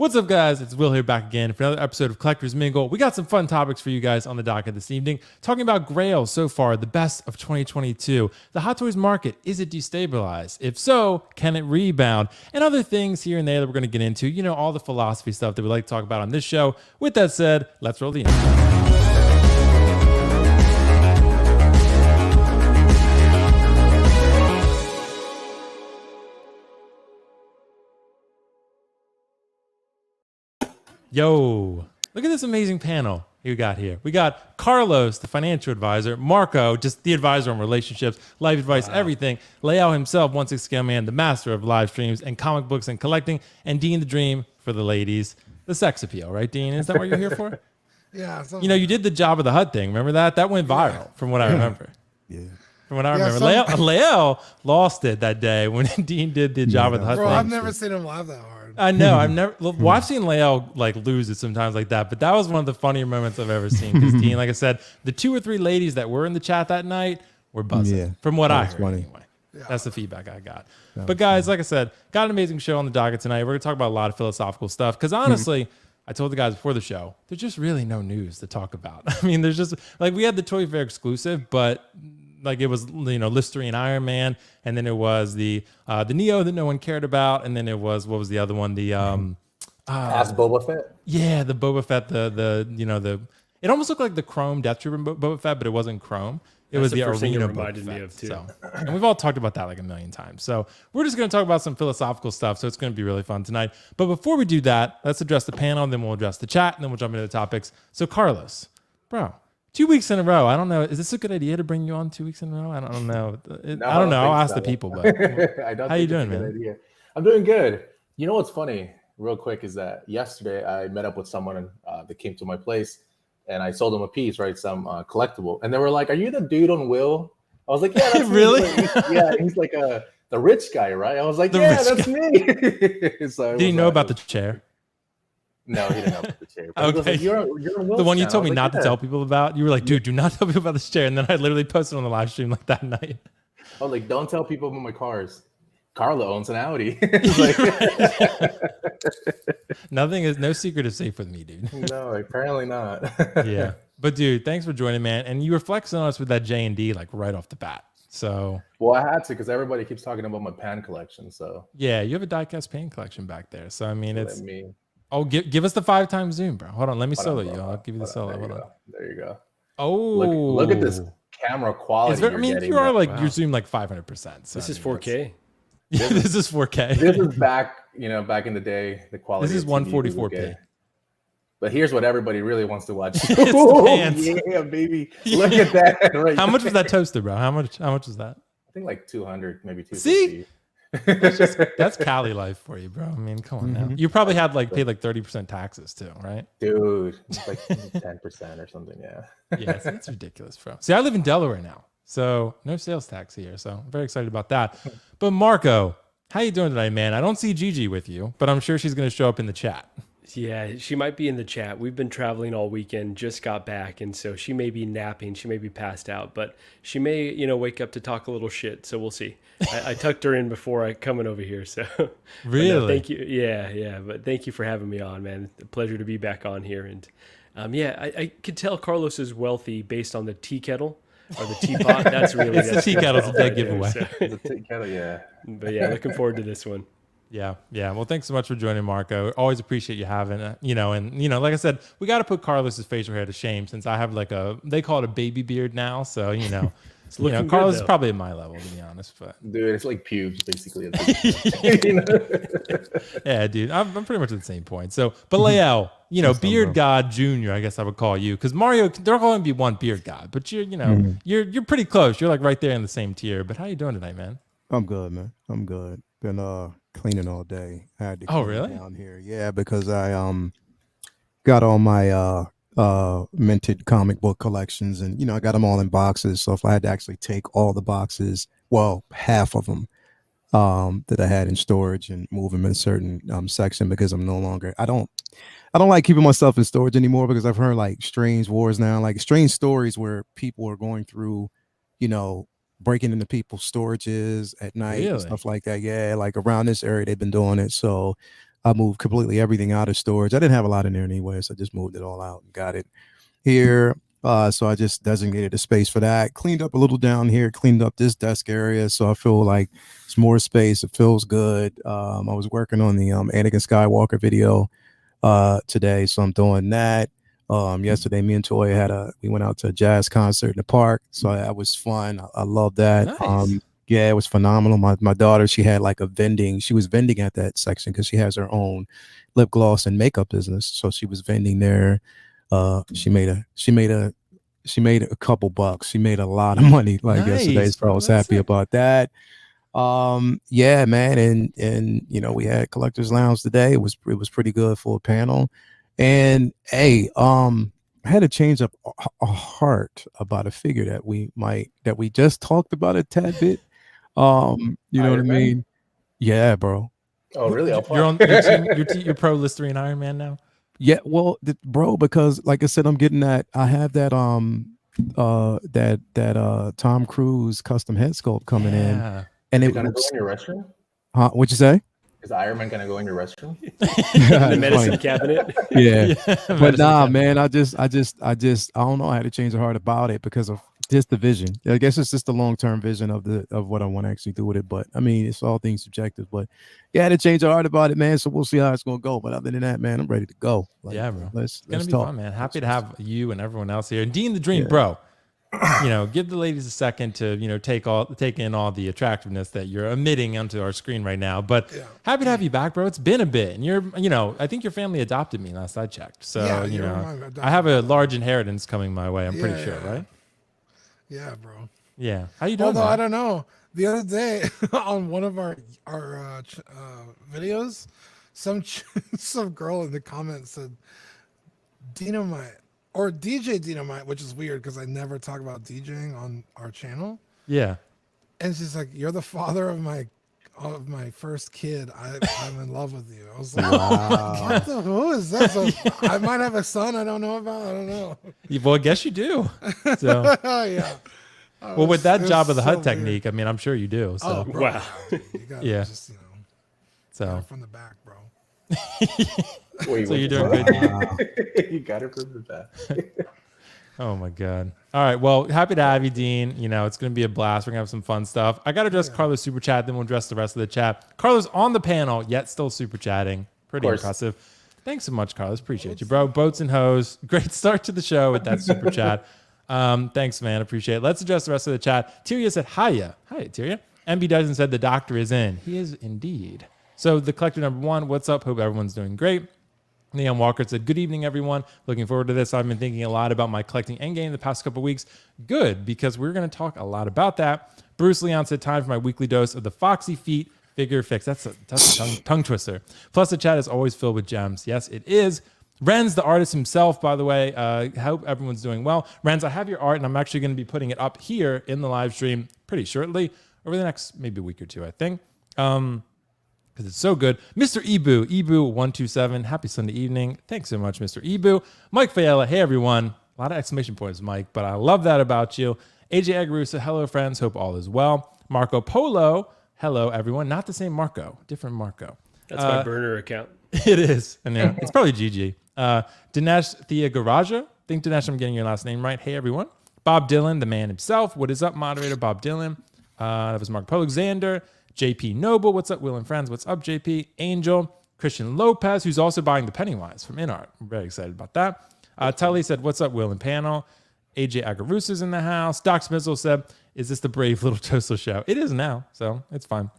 What's up, guys? It's Will here back again for another episode of Collectors Mingle. We got some fun topics for you guys on the docket this evening, talking about Grail so far, the best of 2022. The Hot Toys market, is it destabilized? If so, can it rebound? And other things here and there that we're going to get into, you know, all the philosophy stuff that we like to talk about on this show. With that said, let's roll the intro. Yo, look at this amazing panel you got here. We got Carlos, the financial advisor, Marco, just the advisor on relationships, life advice, everything, Leal himself, 160 man, the master of live streams and comic books and collecting, and Dean the Dream for the ladies, the sex appeal, right, Dean? Is that what you're here for? Yeah. You know, you did the Job of the Hut thing. Remember that? That went viral from what I remember. Yeah. From what I remember. Leal lost it that day when Dean did the Job of the Hut thing. Bro, I've never seen him laugh that hard. I know. I've never. Well, I've seen Leal like lose it sometimes like that, but that was one of the funnier moments I've ever seen. Because Dean, like I said, the 2 or 3 ladies that were in the chat that night were buzzing. From what I heard, anyway. Yeah. That's the feedback I got. But guys, like I said, got an amazing show on the docket tonight. We're gonna talk about a lot of philosophical stuff. Because honestly, I told the guys before the show, there's just really no news to talk about. I mean, there's just like we had the Toy Fair exclusive, but like it was, you know, Listerine Iron Man, and then it was the Neo that no one cared about, and then it was, what was the other one? The Ask Boba Fett. Yeah, the Boba Fett, the you know, the it almost looked like the Chrome Death Trooper Boba Fett, but it wasn't Chrome. It was the Arena Boba Fett. Of too. So, and we've all talked about that like a million times. So we're just going to talk about some philosophical stuff. So it's going to be really fun tonight. But before we do that, let's address the panel, and then we'll address the chat, and then we'll jump into the topics. So Carlos, bro, 2 weeks in a row. I don't know. Is this a good idea to bring you on 2 weeks in a row? I don't know. I don't know. I'll ask the people. But how you doing, man? Idea. I'm doing good. You know what's funny, real quick, is that yesterday I met up with someone that came to my place, and I sold them a piece, right? Some collectible, and they were like, "Are you the dude on Will?" I was like, "Yeah, that's really." Me. Yeah, he's like the rich guy, right? I was like, "Yeah, that's me." So did he know about the chair? No, he didn't know about the chair. Okay. Like, you're the one you told me not to tell people about. You were like, dude, do not tell people about this chair. And then I literally posted on the live stream like that night. I was like, don't tell people about my cars. Carla owns an Audi. No secret is safe with me, dude. No, apparently not. Yeah. But dude, thanks for joining, man. And you were flexing on us with that J&D like right off the bat. So well, I had to, because everybody keeps talking about my pan collection. So yeah, you have a diecast pan collection back there. So I mean, it's Oh, give us the 5x zoom, bro. Hold on, let me solo you. I'll give you the solo. Hold on. There you go. Oh, look at this camera quality. You are like you're zoomed like 500%. So this is 4K. Yeah, this is 4K. This is back in the day, the quality. This is 144p. But here's what everybody really wants to watch. Yeah, baby. Look at that. Right. How much was that toaster, bro? How much was that? I think like 200, maybe 250. See? That's Cali life for you, bro. I mean, come on now. You probably had paid like 30% taxes too, right? Dude, it's like 10% or something. Yeah. Yeah, that's ridiculous, bro. See, I live in Delaware now, so no sales tax here. So I'm very excited about that. But Marco, how you doing tonight, man? I don't see Gigi with you, but I'm sure she's going to show up in the chat. Yeah, she might be in the chat. We've been traveling all weekend, just got back, and so she may be napping. She may be passed out, but she may, wake up to talk a little shit. So we'll see. I tucked her in before I coming over here. So really, no, thank you. Yeah. But thank you for having me on, man. A pleasure to be back on here. And I could tell Carlos is wealthy based on the tea kettle or the teapot. That's really the tea kettle's a big giveaway. The tea kettle, yeah. But yeah, looking forward to this one. Yeah. Well, thanks so much for joining, Marco. Always appreciate you having it. Like I said, we got to put Carlos's facial hair to shame since I have they call it a baby beard now. So, Carlos is probably at my level, to be honest. But dude, it's like pubes, basically. Yeah, dude, I'm pretty much at the same point. So, but Leal, Beard God Junior, I guess I would call you, because Mario, they're all going to be one Beard God, but you're pretty close. You're like right there in the same tier. But how you doing tonight, man? I'm good, man. I'm good. Been cleaning all day. I had to clean really? down here. Yeah, because I got all my minted comic book collections, and I got them all in boxes. So if I had to actually take all the boxes, well, half of them that I had in storage and move them in a certain section, because I'm no longer I don't like keeping myself in storage anymore, because I've heard like strange wars now, like strange stories where people are going through, breaking into people's storages at night and stuff like that. Yeah, like around this area they've been doing it. So I moved completely everything out of storage. I didn't have a lot in there anyway, so I just moved it all out and got it here. So I just designated a space for that. Cleaned up a little down here. Cleaned up this desk area, so I feel like it's more space. It feels good. I was working on the Anakin Skywalker video today, so I'm doing that. Yesterday, me and Toy we went out to a jazz concert in the park, so that was fun. I love that. Nice. Yeah, it was phenomenal. My daughter, she had like she was vending at that section because she has her own lip gloss and makeup business. So she was vending there. She made a couple bucks. She made a lot of money yesterday, so I was happy about that. Yeah, man, and we had Collectors Lounge today. It was pretty good for a panel. And hey, I had to change up a heart about a figure that we just talked about a tad bit. You know Iron what I Man? mean? Yeah, bro. Oh, really? You're on your team. You're pro Listerine Iron Man now. Yeah, well, bro, because like I said, I'm getting that. I have that Tom Cruise custom head sculpt coming in, and Is it gonna go in your restroom? What'd you say? Is Iron Man gonna go in your restroom? In the medicine cabinet. Yeah. But nah, man, I don't know. I had to change the heart about it because of just the vision. I guess it's just the long-term vision of what I want to actually do with it. But I mean, it's all things subjective. But yeah, I had to change the heart about it, man. So we'll see how it's gonna go. But other than that, man, I'm ready to go. Yeah, bro. Let's be talk. Fun, man. Happy to have you and everyone else here. And Dean the Dream, bro. Give the ladies a second to take in all the attractiveness that you're emitting onto our screen right now. But happy to have you back, bro. It's been a bit, and I think your family adopted me last I checked. So I have a large inheritance coming my way. I'm pretty sure, right? Yeah, bro. Yeah. How you doing? Although man? I don't know, the other day on one of our videos, some girl in the comments said Dynamite or DJ Dynamite, which is weird because I never talk about DJing on our channel. Yeah. And she's like, "You're the father of my first kid. I'm in love with you." I was like, "What the who is that?" So I might have a son I don't know about. I don't know. Well, I guess you do. So Yeah. well, with that job of the HUD so technique, I mean, I'm sure you do. So Oh, bro. Wow. You gotta just, so from the back, bro. Wait, so you're doing good. You got it from the back. Oh my God. All right. Well, happy to have you, Dean. It's going to be a blast. We're going to have some fun stuff. I got to address Carlos super chat, then we'll address the rest of the chat. Carlos on the panel, yet still super chatting. Pretty impressive. Thanks so much, Carlos. Appreciate you, bro. Boats and Hose. Great start to the show with that super chat. Thanks, man. Appreciate it. Let's address the rest of the chat. Tyria said, hiya. Hiya, Tyria. MB Dyson said the doctor is in. He is indeed. So the collector number 1, what's up? Hope everyone's doing great. Neon Walker said, good evening, everyone. Looking forward to this. I've been thinking a lot about my collecting Endgame the past couple weeks. Good, because we're going to talk a lot about that. Bruce Leon said, time for my weekly dose of the Foxy Feet figure fix. That's a tongue twister. Plus, the chat is always filled with gems. Yes, it is. Renz, the artist himself, by the way, hope everyone's doing well. Renz, I have your art, and I'm actually going to be putting it up here in the live stream pretty shortly, over the next maybe week or two, I think. Because it's so good. Mr. Ebu127, happy Sunday evening. Thanks so much, Mr. Ebu. Mike Fayella, hey everyone. A lot of exclamation points, Mike, but I love that about you. AJ Agarusa, hello friends, hope all is well. Marco Polo, hello everyone. Not the same Marco, different Marco. That's my burner account. It is. And it's probably GG. Dinesh Thea Garaja. I think, Dinesh, I'm getting your last name right. Hey, everyone. Bob Dylan, the man himself. What is up, moderator Bob Dylan? That was Mark Alexander. JP Noble. What's up, Will and Friends? What's up, JP? Angel. Christian Lopez, who's also buying the Pennywise from InArt. I'm very excited about that. Tully said, what's up, Will and Panel? AJ Agarusa's in the house. Doc Smizzle said, is this the brave little Toaster show? It is now, so it's fine.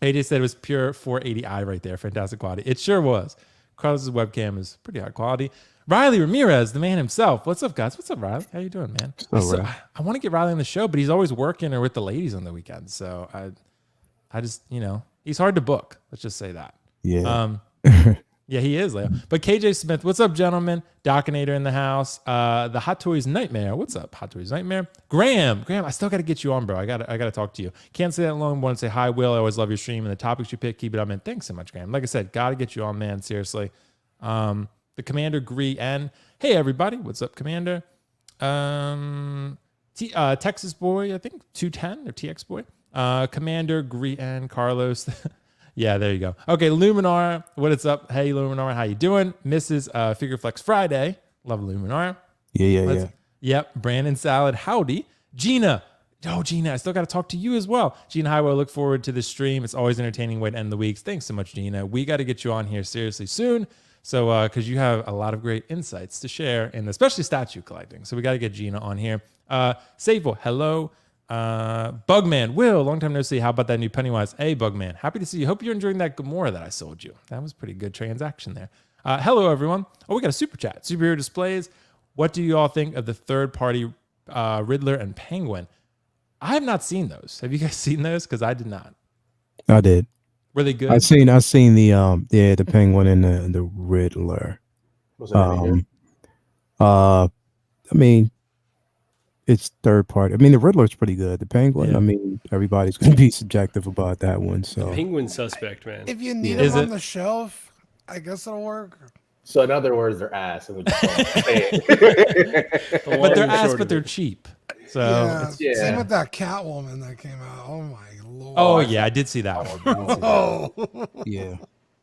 AJ said it was pure 480i right there. Fantastic quality. It sure was. Carlos's webcam is pretty high quality. Riley Ramirez, the man himself. What's up, guys? What's up, Riley? How you doing, man? I want to get Riley on the show, but he's always working or with the ladies on the weekends. So I just, he's hard to book. Let's just say that. Yeah. Yeah, he is, Leo. But KJ Smith, what's up, gentlemen? Docinator in the house. The Hot Toys Nightmare. What's up, Hot Toys Nightmare? Graham, I still got to get you on, bro. I got to talk to you. Can't say that long. Want to say hi, Will. I always love your stream and the topics you pick. Keep it up, man. Thanks so much, Graham. Like I said, got to get you on, man. Seriously. The Commander Gree and hey, everybody. What's up, Commander? Texas Boy, I think 210 or TX Boy. Commander Gree and Carlos. Yeah, there you go. Okay, Luminar, what is up? Hey, Luminar, how you doing? Mrs. Figure Flex Friday. Love Luminar. Yeah. Yep, Brandon Salad, howdy. Gina. Oh, Gina, I still got to talk to you as well. Gina Highway, look forward to the stream. It's always an entertaining way to end the weeks. Thanks so much, Gina. We got to get you on here seriously soon. So, because you have a lot of great insights to share, and especially statue collecting. So we got to get Gina on here. Sable, hello. Bugman, Will, long time no see. How about that new Pennywise? Hey, Bugman, happy to see you. Hope you're enjoying that Gamora that I sold you. That was a pretty good transaction there. Hello, everyone. Oh, we got a super chat. Superhero displays. What do you all think of the third-party Riddler and Penguin? I have not seen those. Have you guys seen those? Because I did not. I did. Were they good? I've seen the Penguin and the Riddler. Was it any good? I mean, it's third party. I mean, the Riddler's pretty good. The Penguin, Yeah. I mean, everybody's going to be subjective about that one. So Penguin suspect, man. If you need Is them it? on the shelf, I guess it'll work. So in other words, they're ass. And we just don't say it. The long but they're and ass, short but of they're it. cheap. So Yeah. Same Yeah. with that Catwoman that came out. Oh my lord. Oh yeah, I did see that one. Oh. yeah.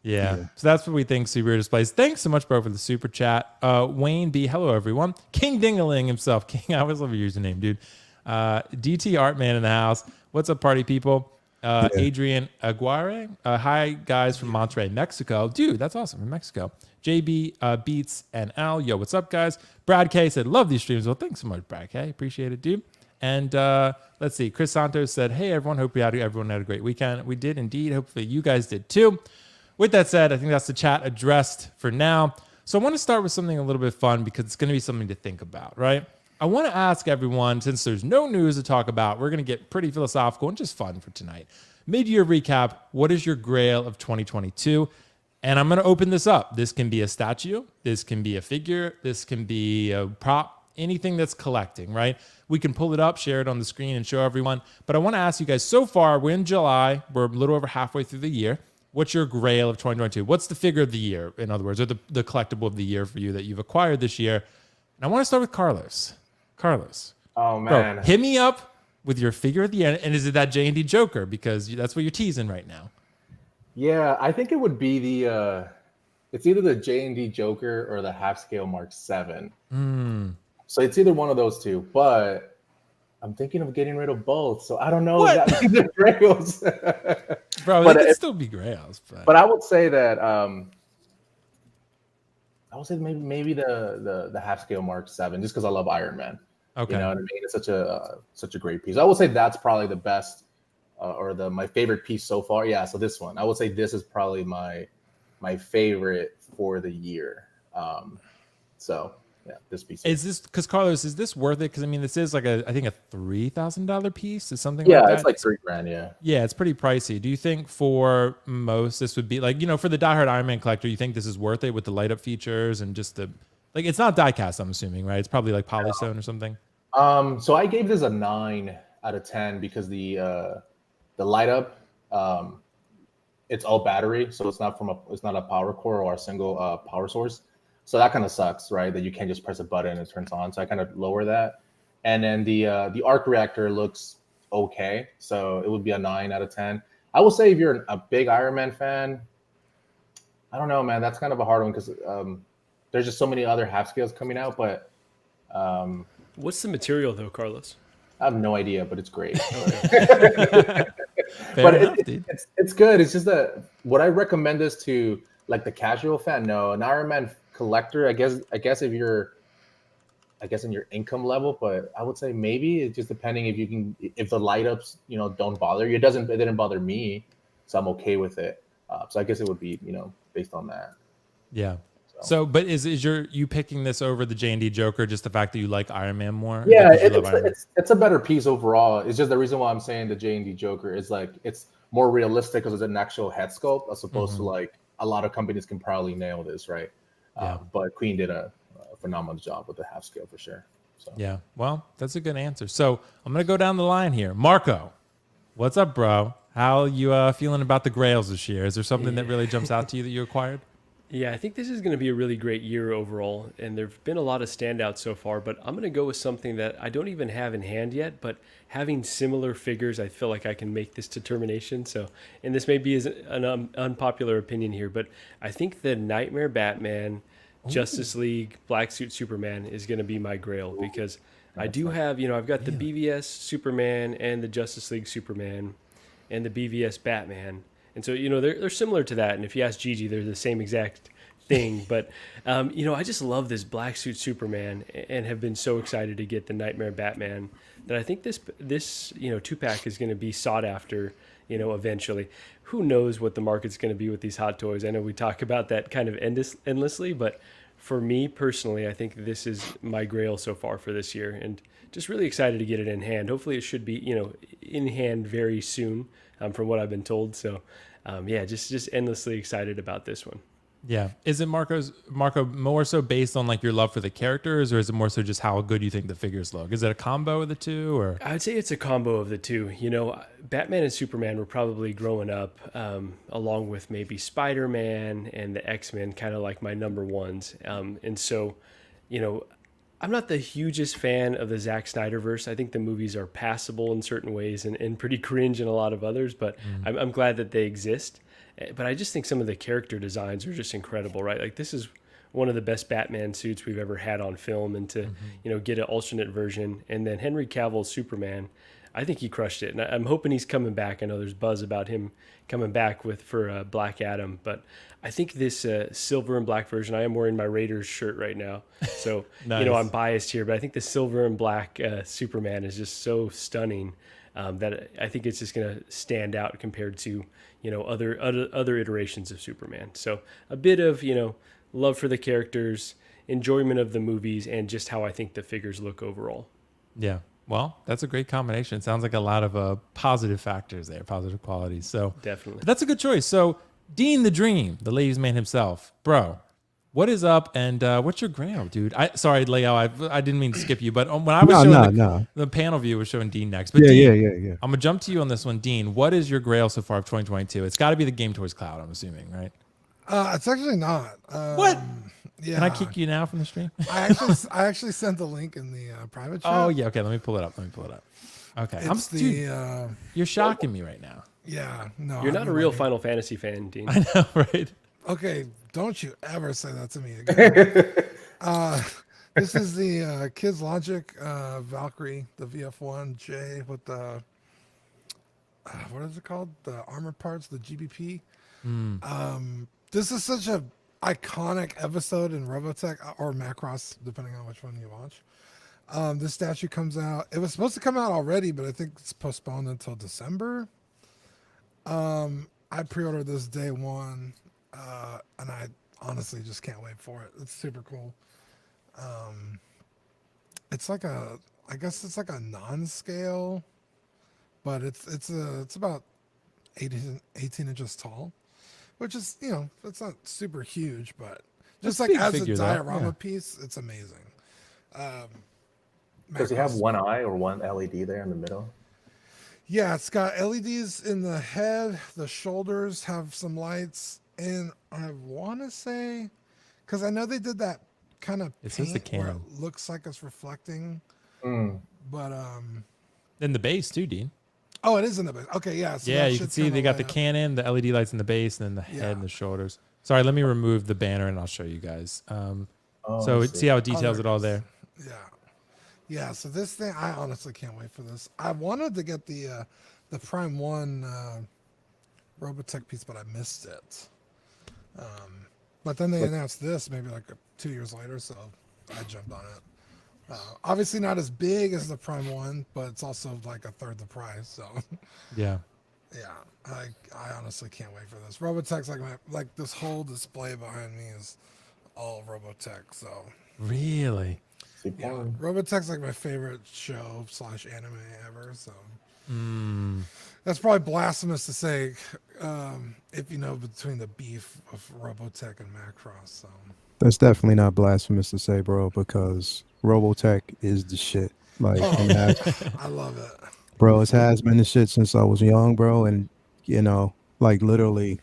Yeah. So that's what we think, Superhero Displays. Thanks so much, bro, for the super chat. Wayne B, hello, everyone. King Dingaling himself. King, I always love your username, dude. DT Artman in the house. What's up, party people? Adrian Aguirre. Hi, guys from Monterrey, Mexico. Dude, that's awesome, from Mexico. JB Beats and Al. Yo, what's up, guys? Brad K said, love these streams. Well, thanks so much, Brad K. Appreciate it, dude. And let's see. Chris Santos said, hey, everyone. Hope everyone had a great weekend. We did indeed. Hopefully you guys did too. With that said, I think that's the chat addressed for now. So I want to start with something a little bit fun because it's going to be something to think about, right? I want to ask everyone, since there's no news to talk about, we're going to get pretty philosophical and just fun for tonight. Mid-year recap, what is your Grail of 2022? And I'm going to open this up. This can be a statue. This can be a figure. This can be a prop, anything that's collecting, right? We can pull it up, share it on the screen, and show everyone. But I want to ask you guys, so far, we're in July. We're a little over halfway through the year. What's your Grail of 2022? What's the figure of the year, in other words, or the collectible of the year for you that you've acquired this year? And I want to start with Carlos. Carlos. Oh man. Bro, hit me up with your figure of the year. And is it that J&D Joker? Because that's what you're teasing right now. Yeah, I think it would be the it's either the J&D Joker or the half scale Mark 7. So it's either one of those two, but I'm thinking of getting rid of both. So I don't know if that means they're Grails. Bro, But they could still be Grails. But I would say that maybe the half scale Mark 7, just because I love Iron Man. Okay. You know what I mean? It's such a great piece. I would say that's probably the best or my favorite piece so far. Yeah, so this one. I would say this is probably my favorite for the year. So yeah, this piece. Is this because Carlos? Is this worth it? Because I mean, this is like I think a $3,000 piece. Is something? Yeah, like that? it's like $3,000. Yeah. Yeah, it's pretty pricey. Do you think for most this would be like, for the diehard Iron Man collector, you think this is worth it with the light up features and just the it's not die cast, I'm assuming, right? It's probably like polystone or something. So I gave this a 9 out of 10 because the light up, it's all battery, so it's not a power core or a single power source. So that kind of sucks, right? That you can't just press a button and it turns on. So I kind of lower that. And then the arc reactor looks okay, so it would be a 9 out of 10. I will say if you're a big Iron Man fan, I don't know, man. That's kind of a hard one because there's just so many other half scales coming out. But what's the material though, Carlos? I have no idea, but it's great. Fair enough, dude. It's good. It's just that would I recommend this to like the casual fan? No, an Iron Man collector. I guess if you're, in your income level, but I would say maybe it's just depending if the light ups don't bother you. It didn't bother me, so I'm okay with it. So I guess it would be based on that. Yeah. So, but is you picking this over the J&D Joker just the fact that you like Iron Man more? Yeah, it's a better piece overall. It's just the reason why I'm saying the J&D Joker is like it's more realistic because it's an actual head sculpt as opposed to like a lot of companies can probably nail this, right? Yeah. But Queen did a phenomenal job with the half scale for sure. So. Yeah, well, that's a good answer. So I'm gonna go down the line here. Marco, what's up, bro? How you feeling about the Grails this year? Is there something that really jumps out to you that you acquired? Yeah, I think this is going to be a really great year overall, and there've been a lot of standouts so far. But I'm going to go with something that I don't even have in hand yet. But having similar figures, I feel like I can make this determination. So, and this may be an unpopular opinion here, but I think the Nightmare Batman, Justice League, Black Suit Superman is going to be my Grail because I do have, I've got the BVS Superman and the Justice League Superman and the BVS Batman. And so, they're similar to that. And if you ask Gigi, they're the same exact thing. But, I just love this Black Suit Superman and have been so excited to get the Nightmare Batman that I think this 2-pack is going to be sought after, eventually. Who knows what the market's going to be with these hot toys? I know we talk about that kind of endlessly, but for me personally, I think this is my Grail so far for this year. And just really excited to get it in hand. Hopefully it should be, in hand very soon from what I've been told. So, just endlessly excited about this one. Yeah. Is it Marco more so based on like your love for the characters, or is it more so just how good you think the figures look? Is it a combo of the two, or? I'd say it's a combo of the two. Batman and Superman were probably growing up along with maybe Spider-Man and the X-Men, kind of like my number ones. And so, I'm not the hugest fan of the Zack Snyderverse. I think the movies are passable in certain ways and pretty cringe in a lot of others, but I'm glad that they exist. But I just think some of the character designs are just incredible, right? Like this is one of the best Batman suits we've ever had on film, and to, get an alternate version. And then Henry Cavill's Superman, I think he crushed it. And I'm hoping he's coming back. I know there's buzz about him coming back for Black Adam, but I think this silver and black version, I am wearing my Raiders shirt right now. So, Nice. I'm biased here, but I think the silver and black Superman is just so stunning that I think it's just going to stand out compared to, other iterations of Superman. So a bit of, love for the characters, enjoyment of the movies, and just how I think the figures look overall. Yeah. Well, that's a great combination. It sounds like a lot of positive factors there, positive qualities. So Definitely. that's a good choice. So Dean the Dream, the ladies' man himself, bro, what is up and what's your Grail, dude? Sorry, Leo, I didn't mean to skip you, but when I was showing the panel view was showing Dean next. But Yeah, Dean, yeah. I'm gonna jump to you on this one, Dean. What is your Grail so far of 2022? It's got to be the Game Toys Cloud, I'm assuming, right? It's actually not. What? Yeah. Can I kick you now from the stream? I actually sent the link in the private chat. Oh yeah, okay. Let me pull it up. Okay, dude, you're shocking me right now. Yeah, no. You're not a real Final Fantasy fan, Dean. I know, right? Okay, don't you ever say that to me again. This is the Kids Logic Valkyrie, the VF1J with the what is it called? The armored parts, the GBP. This is such a iconic episode in Robotech or Macross, depending on which one you watch. This statue comes out. It was supposed to come out already, but I think it's postponed until December. I pre-ordered this day one, and I honestly just can't wait for it. It's super cool. It's like I guess it's like a non-scale, but it's about 18 inches tall, which is, it's not super huge, but just like as a diorama piece, it's amazing. Does it have one eye or one LED there in the middle? Yeah, it's got LEDs in the head. The shoulders have some lights, and I want to say, because I know they did that kind of paint where it looks like it's reflecting. But in the base too, Dean. Oh, it is in the base. Okay, yeah. So yeah, you can see they got the cannon, the LED lights in the base, and then the head and the shoulders. Sorry, let me remove the banner and I'll show you guys. So see how it details it all there. Yeah, so this thing, I honestly can't wait for this. I wanted to get the Prime 1 Robotech piece, but I missed it. But then they announced this maybe like 2 years later, so I jumped on it. Obviously not as big as the Prime 1, but it's also like a third the price. So yeah, I honestly can't wait for this. Robotech's like this whole display behind me is all Robotech. So really. Yeah, Robotech's like my favorite show / anime ever. So that's probably blasphemous to say, if you know between the beef of Robotech and Macross. So that's definitely not blasphemous to say, bro, because Robotech is the shit. Like, I love it, bro. It has been the shit since I was young, bro, and like literally,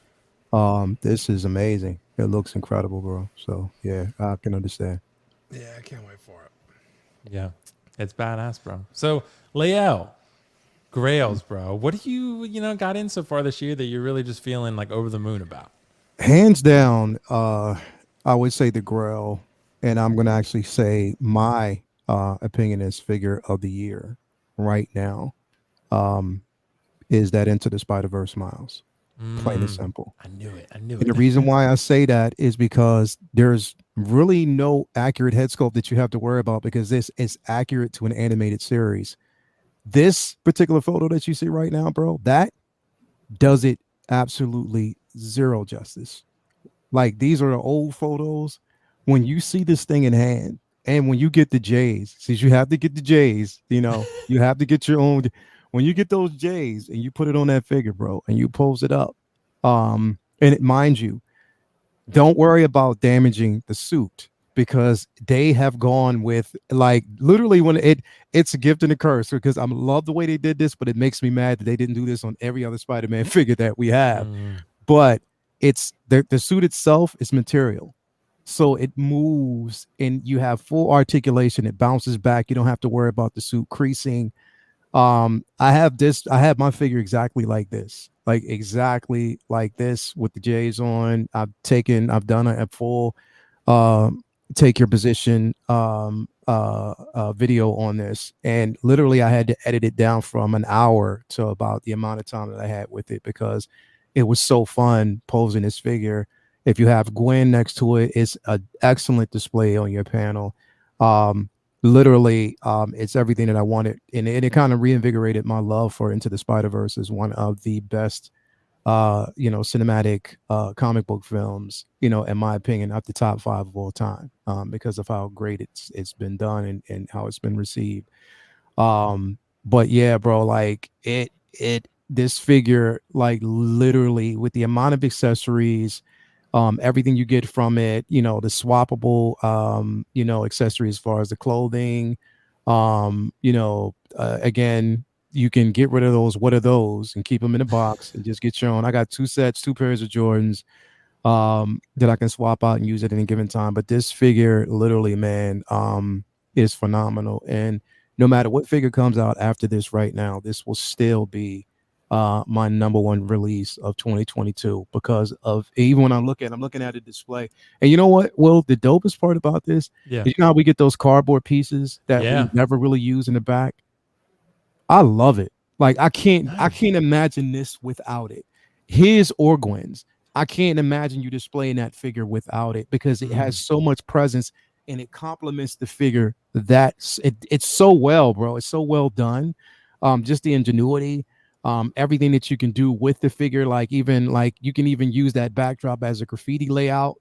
this is amazing. It looks incredible, bro. So yeah, I can understand. Yeah, I can't wait for it. Yeah, it's badass, bro. So, Lael, Grails, bro. What do you got in so far this year that you're really just feeling like over the moon about? Hands down, I would say the Grail, and I'm gonna actually say my opinion is figure of the year right now. Is that Into the Spider-Verse Miles? Plain and simple. I knew it. I knew And the it. reason why I say that is because there's really no accurate head sculpt that you have to worry about because this is accurate to an animated series. This particular photo that you see right now, bro, that does it absolutely zero justice. Like these are the old photos. When you see this thing in hand, and when you get the J's, since you have to get the J's, you have to get your own. When you get those J's and you put it on that figure, bro, and you pose it up, and mind you, don't worry about damaging the suit because they have gone with like literally when it's a gift and a curse because I love the way they did this, but it makes me mad that they didn't do this on every other Spider-Man figure that we have. But it's the suit itself is material. So it moves and you have full articulation. It bounces back. You don't have to worry about the suit creasing. I have my figure exactly like this, with the J's on. I've done a full take your position video on this, and literally I had to edit it down from an hour to about the amount of time that I had with it because it was so fun posing this figure. If you have Gwen next to it, it's an excellent display on your panel. Literally, it's everything that I wanted, and it kind of reinvigorated my love for Into the Spider-Verse as one of the best cinematic comic book films, in my opinion, up the top 5 of all time, because of how great it's been done and how it's been received. But yeah, bro, like this figure, like literally with the amount of accessories, everything you get from it, the swappable, accessories as far as the clothing, again, you can get rid of those. What are those? And keep them in a box and just get your own. I got 2 pairs of Jordans that I can swap out and use at any given time. But this figure, literally, man, is phenomenal. And no matter what figure comes out after this right now, this will still be my number one release of 2022 because of even when I'm looking at a display. And you know what? Well, the dopest part about this is how we get those cardboard pieces that we never really use in the back. I love it. Like I can't imagine this without it. His or Gwen's. I can't imagine you displaying that figure without it because it has so much presence and it complements the figure. It's so well, bro. It's so well done. Just the ingenuity, everything that you can do with the figure, like you can even use that backdrop as a graffiti layout.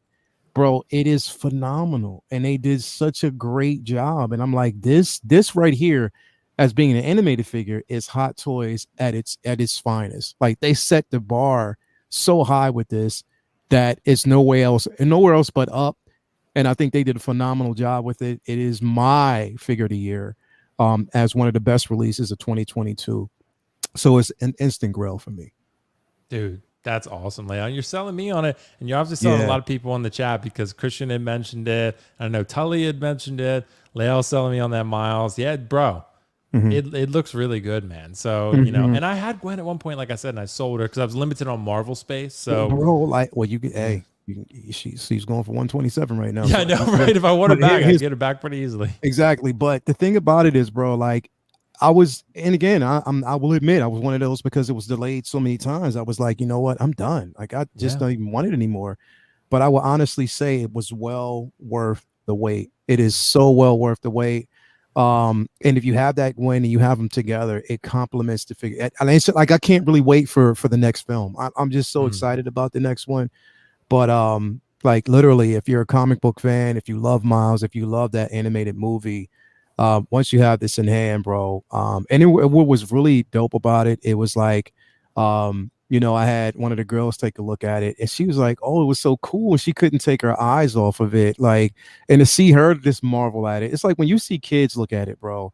Bro, it is phenomenal. And they did such a great job. And I'm like, this right here, as being an animated figure, is Hot Toys at its finest. Like they set the bar so high with this that it's nowhere else but up. And I think they did a phenomenal job with it. It is my figure of the year, as one of the best releases of 2022. So it's an instant Grail for me. Dude, that's awesome, Leon. You're selling me on it, and you're obviously selling a lot of people in the chat because Christian had mentioned it. I know Tully had mentioned it. Leo's selling me on that Miles. Yeah, bro. It looks really good, man. So, and I had Gwen at one point, like I said, and I sold her because I was limited on Marvel space. So, bro, she's going for 127 right now. Yeah, I know, right? If I want it back, I can get it back pretty easily. Exactly. But the thing about it is, bro, like I was, and again, I will admit, I was one of those because it was delayed so many times. I was like, you know what? I'm done. Like I just don't even want it anymore. But I will honestly say it was well worth the wait. It is so well worth the wait. And if you have that Gwen and you have them together, it complements the figure. And it's like I can't really wait for the next film. I'm just so excited about the next one. But like literally, if you're a comic book fan, if you love Miles, if you love that animated movie, once you have this in hand, bro, and what was really dope about it, it was like, I had one of the girls take a look at it and she was like, oh, it was so cool. And she couldn't take her eyes off of it. Like, and to see her just marvel at it. It's like when you see kids look at it, bro,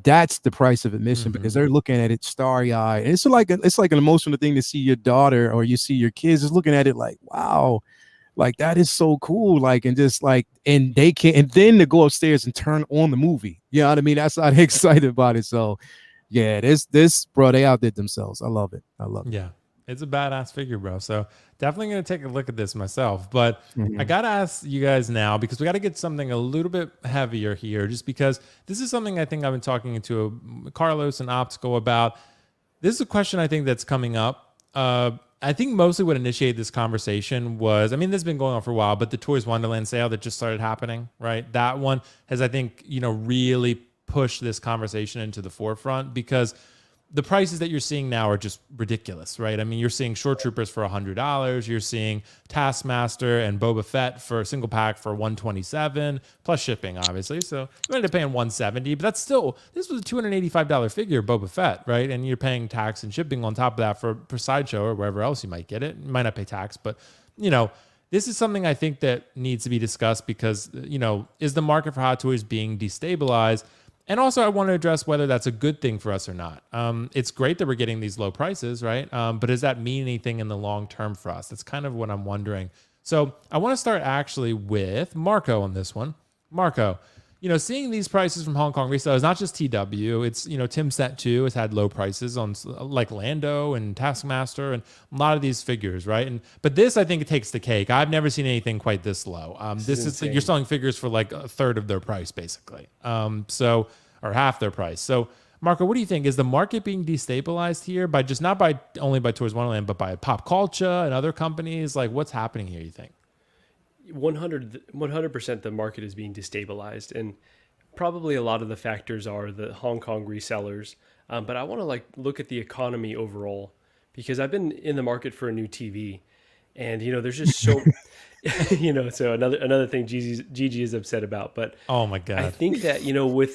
that's the price of admission because they're looking at it starry eyed. And it's like an emotional thing to see your daughter or you see your kids just looking at it like, wow, Like that is so cool. Like, and just like, and they can, and then to go upstairs and turn on the movie. You know what I mean? That's how they're excited about it. So yeah, this bro, they outdid themselves. I love it. I love it. Yeah. It's a badass figure, bro. So definitely going to take a look at this myself. But I got to ask you guys now, because we got to get something a little bit heavier here, just because this is something I think I've been talking to Carlos and Optical about. This is a question I think that's coming up. I think mostly what initiated this conversation was, I mean, this has been going on for a while, but the Toys Wonderland sale that just started happening, right? That one has, I think, really pushed this conversation into the forefront, because the prices that you're seeing now are just ridiculous, right? I mean, you're seeing Short Troopers for $100. You're seeing Taskmaster and Boba Fett for a single pack for $127 plus shipping, obviously. So you ended up paying $170, but that's still, this was a $285 figure, Boba Fett, right? And you're paying tax and shipping on top of that for Sideshow or wherever else you might get it. You might not pay tax, but this is something I think that needs to be discussed, because is the market for Hot Toys being destabilized? And also, I want to address whether that's a good thing for us or not. It's great that we're getting these low prices, right? But does that mean anything in the long term for us? That's kind of what I'm wondering. So I want to start actually with Marco on this one. Marco, seeing these prices from Hong Kong resellers, not just TW, it's, Tim Set too has had low prices on like Lando and Taskmaster and a lot of these figures, right? But this, I think, it takes the cake. I've never seen anything quite this low. This is you're selling figures for like a third of their price, basically. Or half their price. So Marco, what do you think? Is the market being destabilized here by just not by only by Toys Wonderland, but by pop culture and other companies? Like, what's happening here, you think? 100% the market is being destabilized, and probably a lot of the factors are the Hong Kong resellers. But I want to look at the economy overall, because I've been in the market for a new TV, and there's just so so another thing Gigi is upset about. But oh my god, I think that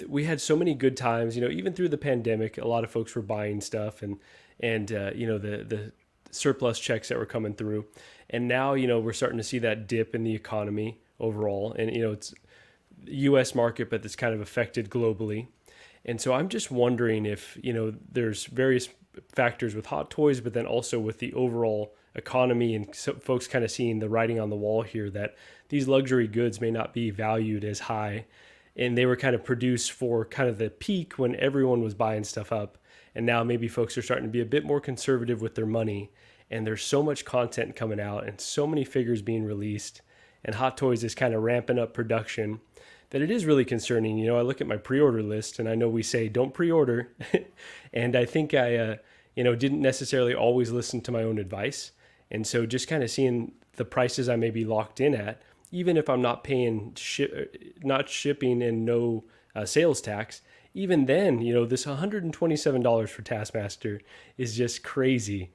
we had so many good times. Even through the pandemic, a lot of folks were buying stuff, and the surplus checks that were coming through. And now, we're starting to see that dip in the economy overall. And, it's the U.S. market, but it's kind of affected globally. And so I'm just wondering if, there's various factors with Hot Toys, but then also with the overall economy, and so folks kind of seeing the writing on the wall here that these luxury goods may not be valued as high. And they were kind of produced for kind of the peak when everyone was buying stuff up. And now maybe folks are starting to be a bit more conservative with their money. And there's so much content coming out and so many figures being released, and Hot Toys is kind of ramping up production, that it is really concerning. I look at my pre-order list, and I know we say don't pre-order, and I think I didn't necessarily always listen to my own advice. And so just kind of seeing the prices I may be locked in at, even if I'm not paying not shipping and no sales tax, even then, this $127 for Taskmaster is just crazy.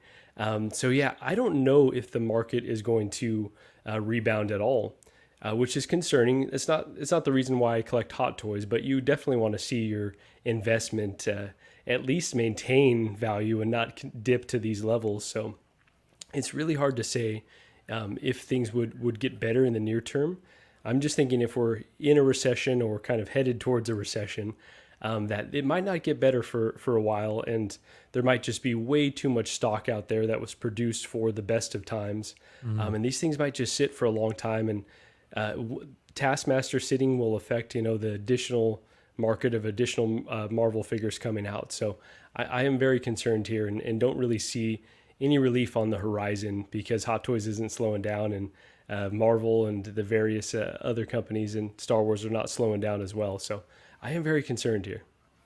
So yeah, I don't know if the market is going to rebound at all, which is concerning. It's not the reason why I collect Hot Toys, but you definitely want to see your investment at least maintain value and not dip to these levels. So it's really hard to say if things would get better in the near term. I'm just thinking if we're in a recession or kind of headed towards a recession, that it might not get better for a while, and there might just be way too much stock out there that was produced for the best of times. And these things might just sit for a long time, and Taskmaster sitting will affect, the additional market of additional Marvel figures coming out. So I am very concerned here, and don't really see any relief on the horizon, because Hot Toys isn't slowing down, and Marvel and the various other companies and Star Wars are not slowing down as well. So I am very concerned here.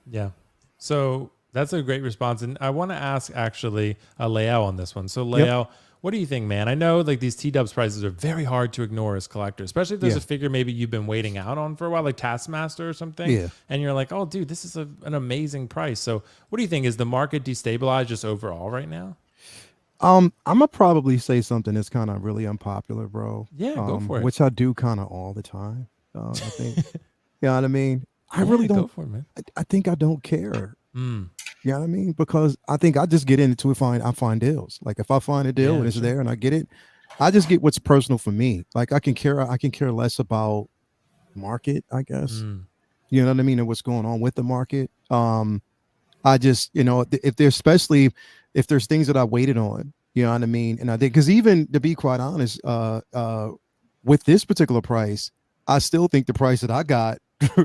Yeah. So that's a great response. And I want to ask actually Lael on this one. So Lael, what do you think, man? I know these T-dubs prices are very hard to ignore as collectors, especially if there's a figure maybe you've been waiting out on for a while, like Taskmaster or something. Yeah. And you're like, oh, dude, this is an amazing price. So what do you think? Is the market destabilized just overall right now? I'm gonna probably say something that's kind of really unpopular, bro. Yeah, go for it. Which I do kind of all the time. I think, you know what I mean? I really don't. Go for it, man. I think I don't care. You know what I mean? Because I think I just get into it. I find deals. Like if I find a deal and it's there and I get it, I just get what's personal for me. Like I can care less about market, I guess. You know what I mean? And what's going on with the market. I just, especially if there's things that I waited on, you know what I mean? And I did, because even to be quite honest, with this particular price, I still think the price that I got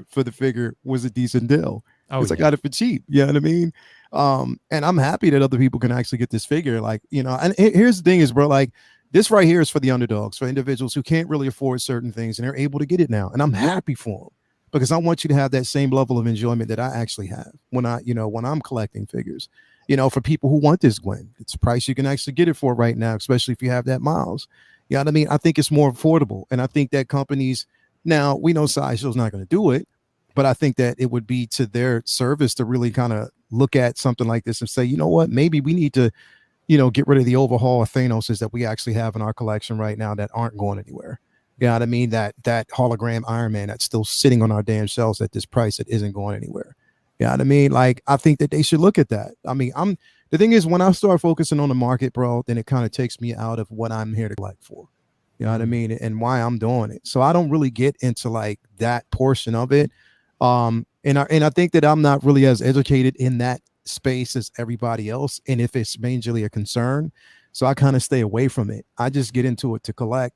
for the figure was a decent deal. Because I got it for cheap. You know what I mean? And I'm happy that other people can actually get this figure. Like, you know, and here's the thing is, bro, like this right here is for the underdogs, for individuals who can't really afford certain things and they're able to get it now. And I'm happy for them because I want you to have that same level of enjoyment that I actually have when I'm collecting figures. You know, for people who want this Gwen, it's a price you can actually get it for right now, especially if you have that miles. You know what I mean? I think it's more affordable. And I think that companies, now we know Sideshow's not going to do it, but I think that it would be to their service to really kind of look at something like this and say, you know what, maybe we need to, you know, get rid of the overhaul of Thanoses that we actually have in our collection right now that aren't going anywhere. You know what I mean? That hologram Iron Man that's still sitting on our damn shelves at this price that isn't going anywhere. You know what I mean? Like, I think that they should look at that. I mean, the thing is, when I start focusing on the market, bro, then it kind of takes me out of what I'm here to collect for. You know what I mean? And why I'm doing it. So I don't really get into like that portion of it. And I think that I'm not really as educated in that space as everybody else. And if it's majorly a concern, so I kind of stay away from it. I just get into it to collect.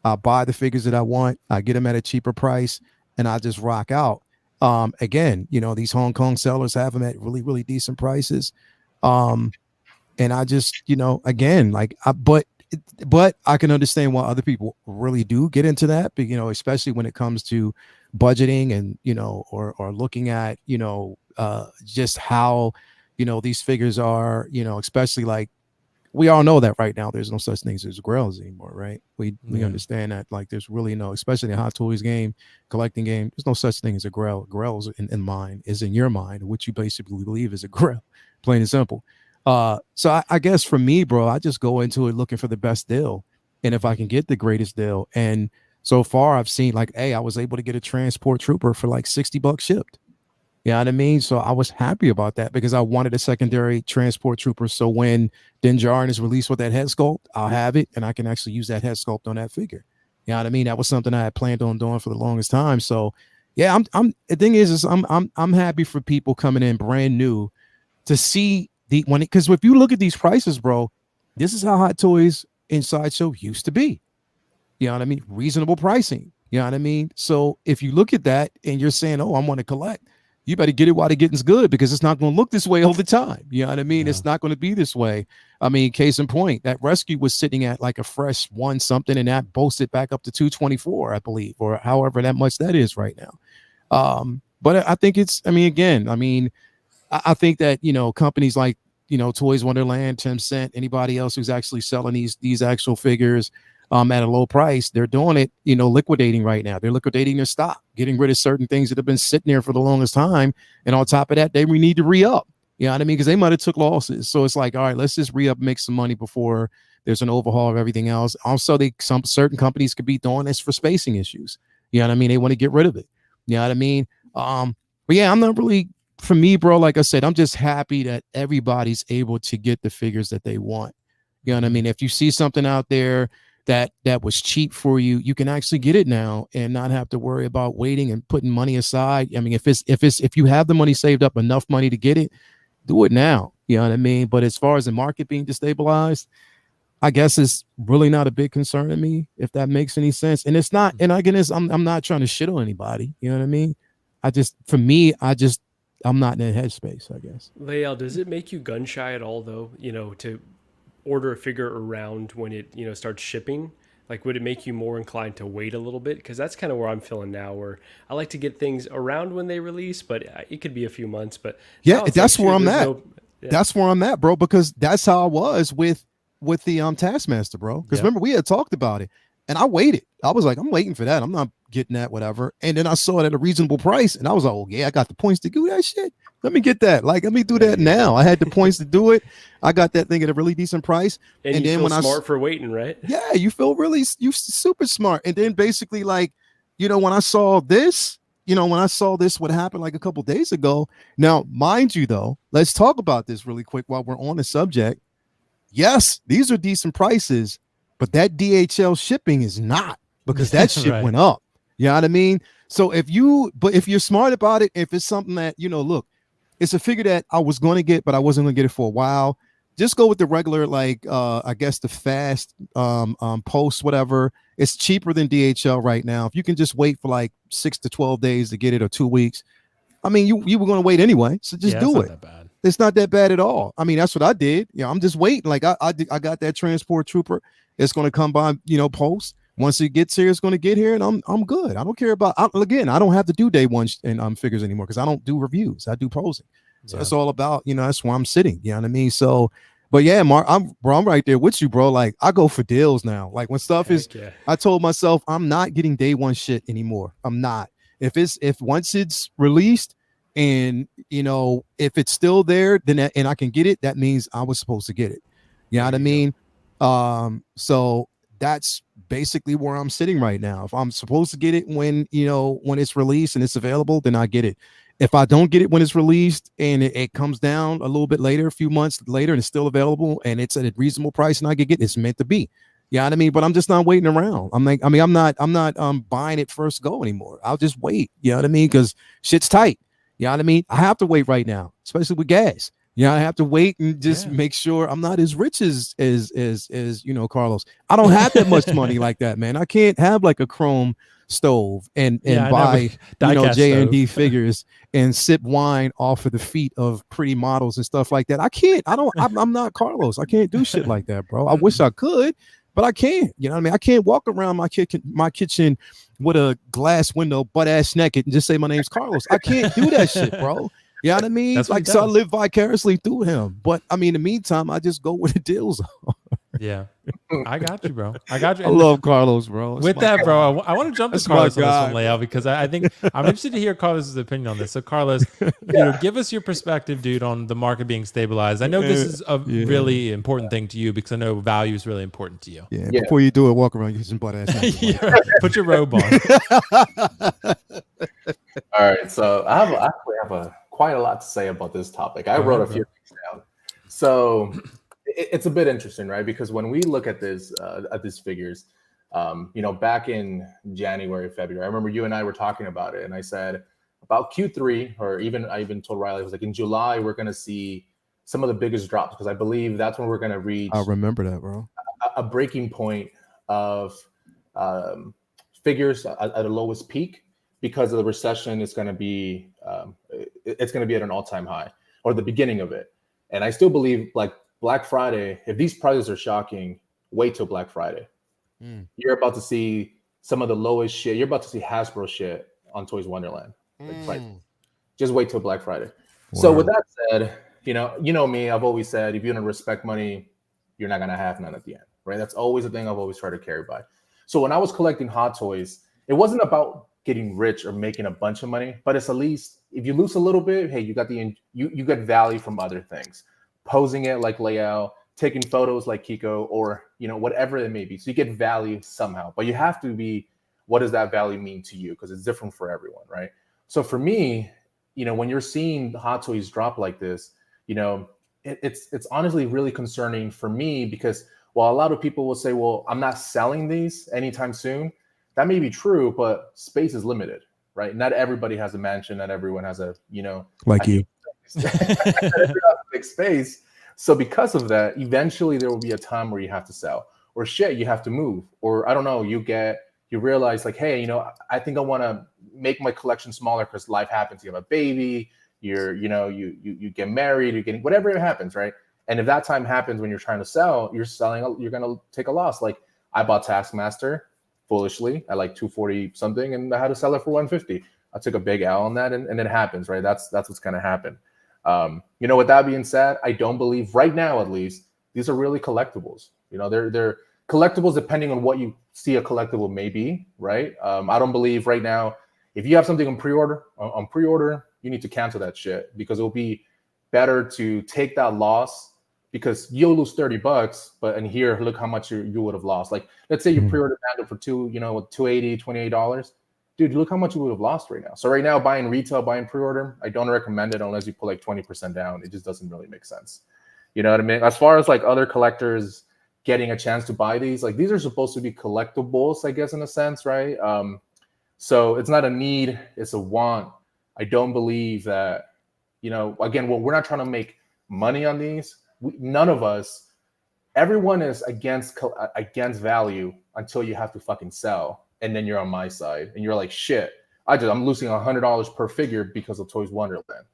I buy the figures that I want. I get them at a cheaper price and I just rock out. Again, you know, these Hong Kong sellers have them at really, really decent prices. And I just, you know, again, like, but I can understand why other people really do get into that, but, you know, especially when it comes to budgeting and, you know, or looking at, you know, just how, you know, these figures are, you know, especially like we all know that right now there's no such things as Grails anymore, right? We understand that, like, there's really no, especially in the Hot Toys game, collecting game, there's no such thing as a Grail. Grail's in mind, is in your mind, which you basically believe is a Grail, plain and simple. So I guess for me, bro, I just go into it looking for the best deal. And if I can get the greatest deal, and so far I've seen like, hey, I was able to get a transport trooper for like $60 shipped. You know what I mean? So I was happy about that because I wanted a secondary transport trooper. So when Din Djarin is released with that head sculpt, I'll have it and I can actually use that head sculpt on that figure. You know what I mean? That was something I had planned on doing for the longest time. So yeah, the thing is I'm happy for people coming in brand new to see because if you look at these prices, bro, this is how Hot Toys in Sideshow used to be. You know what I mean? Reasonable pricing. You know what I mean? So if you look at that and you're saying, oh, I want to collect, you better get it while the getting's good because it's not going to look this way all the time. You know what I mean? Yeah. It's not going to be this way. I mean, case in point, that rescue was sitting at like a fresh 1 something and that boasted back up to 224, I believe, or however that much that is right now. But I think I think that, you know, companies like, you know, Toys Wonderland, 10 Cent, anybody else who's actually selling these actual figures at a low price, they're doing it, you know, liquidating right now. They're liquidating their stock, getting rid of certain things that have been sitting there for the longest time. And on top of that, we need to re-up. You know what I mean? Because they might have took losses. So it's like, all right, let's just re-up, make some money before there's an overhaul of everything else. Also, some certain companies could be doing this for spacing issues. You know what I mean? They want to get rid of it. You know what I mean? But yeah, I'm not really, for me, bro, like I said, I'm just happy that everybody's able to get the figures that they want. You know what I mean? If you see something out there that was cheap for you, you can actually get it now and not have to worry about waiting and putting money aside. I mean, if you have the money saved up, enough money to get it, do it now. You know what I mean? But as far as the market being destabilized, I guess it's really not a big concern to me, if that makes any sense. And it's not, and again, I'm not trying to shit on anybody. You know what I mean? I'm not in that headspace, I guess. Lael, does it make you gun shy at all, though, you know, to order a figure around when it, you know, starts shipping? Like, would it make you more inclined to wait a little bit? Because that's kind of where I'm feeling now, where I like to get things around when they release, but it could be a few months. But yeah, that's where I'm at. That's where I'm at, bro, because that's how I was with the Taskmaster, bro. Because remember, we had talked about it, and I waited. I was like, I'm waiting for that. I'm not getting that, whatever. And then I saw it at a reasonable price, and I was like, oh yeah, I got the points to do that shit. Let me get that. Like, let me do that now. I had the points to do it. I got that thing at a really decent price. And you then feel smart for waiting, right? Yeah, you feel you super smart. And then basically, like, you know, when I saw this, what happened like a couple days ago. Now, mind you, though, let's talk about this really quick while we're on the subject. Yes, these are decent prices, but that DHL shipping is not, because that shit right. went up. You know what I mean? So if you're smart about it, if it's something that, you know, look, it's a figure that I was going to get, but I wasn't going to get it for a while. just go with the regular, like I guess the fast post, whatever. It's cheaper than DHL right now. If you can just wait for like 6 to 12 days to get it, or 2 weeks. I mean, you were going to wait anyway, so just do it. Not that bad. It's not that bad at all. I mean, that's what I did. I'm just waiting. Like I got that transport trooper. It's going to come by, post. Once it gets here, it's going to get here, and I'm good. I don't care about. I don't have to do day one and figures anymore because I don't do reviews. I do posing. So it's all about, that's where I'm sitting. You know what I mean? So, but yeah, Mark, I'm right there with you, bro. Like I go for deals now. Like when stuff I told myself I'm not getting day one shit anymore. I'm not. If once it's released and if it's still there, then and I can get it, that means I was supposed to get it. You know what I mean? So that's basically where I'm sitting right now. If I'm supposed to get it when it's released and it's available, then I get it. If I don't get it when it's released and it comes down a little bit later, a few months later, and it's still available and it's at a reasonable price and I can get it, it's meant to be. You know what I mean? But I'm just not waiting around. I'm not buying it first go anymore. I'll just wait. You know what I mean? Because shit's tight. You know what I mean? I have to wait right now, especially with gas. I have to wait and just make sure I'm not as rich as Carlos. I don't have that much money like that, man. I can't have like a chrome stove and buy J&D figures and sip wine off of the feet of pretty models and stuff like that. I can't. I'm not Carlos. I can't do shit like that, bro. I wish I could, but I can't. You know what I mean? I can't walk around my kitchen with a glass window, butt ass naked, and just say my name's Carlos. I can't do that shit, bro. You know what I mean? Like, so I live vicariously through him. But I mean, in the meantime, I just go where the deals are. Yeah, I got you, bro. I got you. I love Carlos, bro. With that, bro, I want to jump to Carlos on this one, Leo, because I think I'm interested to hear Carlos's opinion on this. So, Carlos, give us your perspective, dude, on the market being stabilized. I know this is a really important thing to you because I know value is really important to you. Yeah. Before you do it, walk around using butt ass. Put your robe on. All right, so I actually have quite a lot to say about this topic. I wrote a few things down. So it's a bit interesting, right? Because when we look at these figures, back in January, February, I remember you and I were talking about it, and I said about Q3, or I even told Riley, I was like, in July, we're going to see some of the biggest drops because I believe that's when we're going to reach. I remember that, bro. A breaking point of figures at the lowest peak. Because of the recession, it's going to be at an all-time high, or the beginning of it. And I still believe, like Black Friday, if these prices are shocking, wait till Black Friday. You're about to see some of the lowest shit. You're about to see Hasbro shit on Toys Wonderland. Like, just wait till Black Friday. Wow. So with that said, you know me, I've always said, if you don't respect money, you're not going to have none at the end, right? That's always a thing I've always tried to carry by. So when I was collecting Hot Toys, it wasn't about getting rich or making a bunch of money, but it's at least if you lose a little bit, hey, you got you get value from other things, posing it like layout, taking photos like Kiko, or whatever it may be. So you get value somehow, but you have to be, what does that value mean to you? Because it's different for everyone, right? So for me, when you're seeing Hot Toys drop like this, it's honestly really concerning for me because while a lot of people will say, well, I'm not selling these anytime soon. That may be true, but space is limited, right? Not everybody has a mansion. Not everyone has like you. Big space. So because of that, eventually there will be a time where you have to sell, or shit, you have to move, or I don't know, you realize like, hey, I think I want to make my collection smaller because life happens. You have a baby, you get married, you're getting whatever it happens, right? And if that time happens when you're trying to sell, you're going to take a loss. Like I bought Taskmaster foolishly at like 240 something, and I had to sell it for 150. I took a big L on that, and it happens, right? That's what's going to happen. With that being said, I don't believe right now, at least, these are really collectibles. They're collectibles depending on what you see a collectible may be, right? I don't believe right now, if you have something on pre-order, you need to cancel that shit because it'll be better to take that loss. Because you'll lose $30, and here, look how much you would have lost. Like, let's say you pre-ordered Mandel for $280, $28. Dude, look how much you would have lost right now. So right now, buying retail, buying pre-order, I don't recommend it unless you put like 20% down. It just doesn't really make sense. You know what I mean? As far as like other collectors getting a chance to buy these are supposed to be collectibles, I guess, in a sense, right? So it's not a need, it's a want. I don't believe that, again, we're not trying to make money on these. none of us, everyone is against value until you have to fucking sell, and then you're on my side, and you're like, shit, I'm losing $100 per figure because of Toys Wonderland.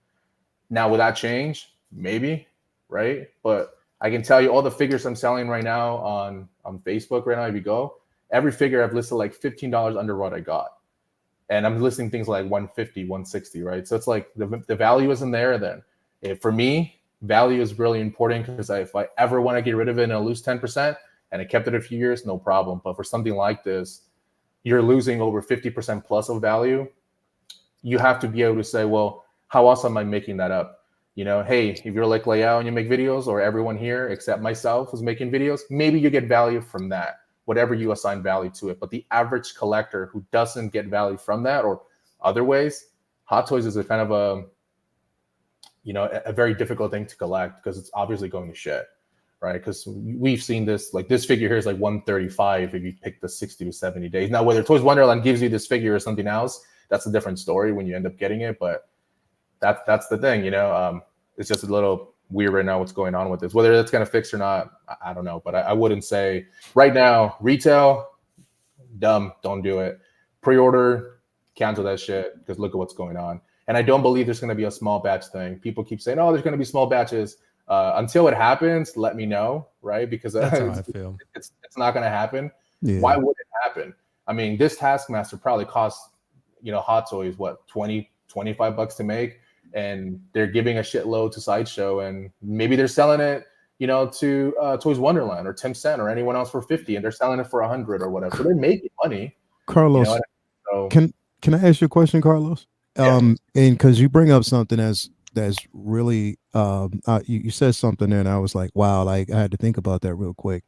Now, will that change? Maybe, right? But I can tell you all the figures I'm selling right now on Facebook right now, if you go, every figure I've listed like $15 under what I got. And I'm listing things like 150, 160, right? So it's like the value isn't there then. For me, value is really important, because if I ever want to get rid of it and I lose 10% and I kept it a few years, no problem. But for something like this, you're losing over 50% plus of value. You have to be able to say, well, how else am I making that up? You know, hey, if you're like Leao and you make videos, or everyone here except myself is making videos, maybe you get value from that, whatever you assign value to it. But the average collector who doesn't get value from that or other ways, Hot Toys is a kind of a very difficult thing to collect, because it's obviously going to shit, right? Because we've seen this, like this figure here is like 135 if you pick the 60 to 70 days. Now, whether Toys Wonderland gives you this figure or something else, that's a different story when you end up getting it. But that's the thing, it's just a little weird right now what's going on with this. Whether that's going to fix or not, I don't know. But I wouldn't say right now, retail, dumb, don't do it. Pre-order, cancel that shit, because look at what's going on. And I don't believe there's going to be a small batch thing. People keep saying, oh, there's going to be small batches. Until it happens, let me know, right? Because that's how I feel. It's not going to happen. Yeah. Why would it happen? I mean, this Taskmaster probably costs, Hot Toys, what, $20-25 to make, and they're giving a shitload to Sideshow, and maybe they're selling it, to Toys Wonderland or Tim Cent or anyone else for 50, and they're selling it for 100 or whatever. So they're making money. Carlos, can I ask you a question, Carlos? Yeah. And because you bring up something that's really you said something and I was like, wow, like I had to think about that real quick.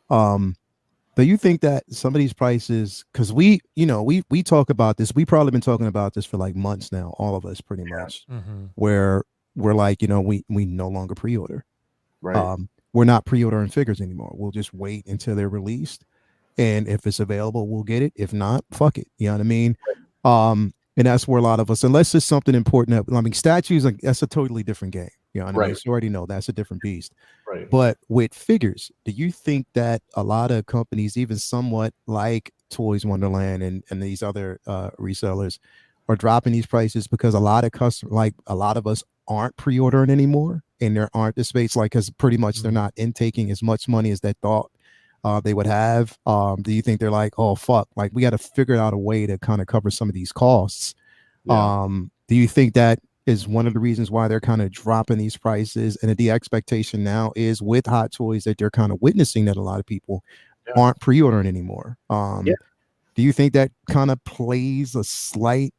Do you think that some of these prices, because we talk about this, we probably been talking about this for like months now, all of us pretty much, where we're like, we no longer pre-order. Right. We're not pre-ordering figures anymore. We'll just wait until they're released. And if it's available, we'll get it. If not, fuck it. You know what I mean? And that's where a lot of us, unless it's something important. I mean, statues, like that's a totally different game. You know what I mean? So you already know that's a different beast. Right. But with figures, do you think that a lot of companies, even somewhat like Toys Wonderland and these other resellers, are dropping these prices because a lot of customers, like a lot of us, aren't pre-ordering anymore, and there aren't the space, like, because pretty much they're not intaking as much money as they thought they would have? Do you think they're like, oh fuck, like we got to figure out a way to kind of cover some of these costs? Yeah. Do you think that is one of the reasons why they're kind of dropping these prices, and the expectation now is with Hot Toys that they're kind of witnessing that a lot of people aren't pre-ordering anymore? Do you think that kind of plays a slight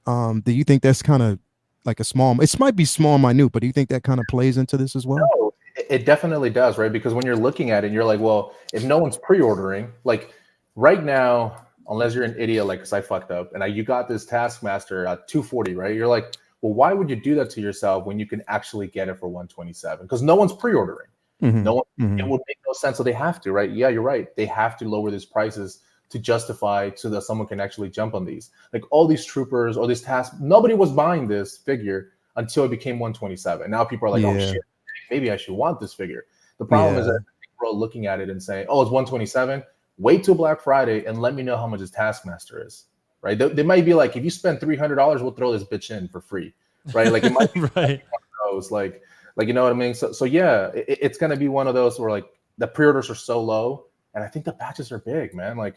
do you think that's kind of like a small, it might be small and minute, but do you think that kind of plays into this as well? No, it definitely does, right? Because when you're looking at it, you're like, well, if no one's pre-ordering, like right now, unless you're an idiot, like, because I fucked up, and you got this Taskmaster at $240, right? You're like, well, why would you do that to yourself when you can actually get it for $127? Because no one's pre-ordering. No one, it would make no sense. So they have to, right? Yeah, you're right. They have to lower these prices to justify so that someone can actually jump on these. Like all these troopers or these tasks, nobody was buying this figure until it became 127. Now people are like, oh shit, maybe I should want this figure. The problem is that people are looking at it and saying, oh, it's 127. Wait till Black Friday and let me know how much this Taskmaster is. Right? They might be like, if you spend $300, we'll throw this bitch in for free. Right? Like it might be right. One of those, like you know what I mean? So yeah, it's gonna be one of those where like the pre-orders are so low, and I think the batches are big, man. Like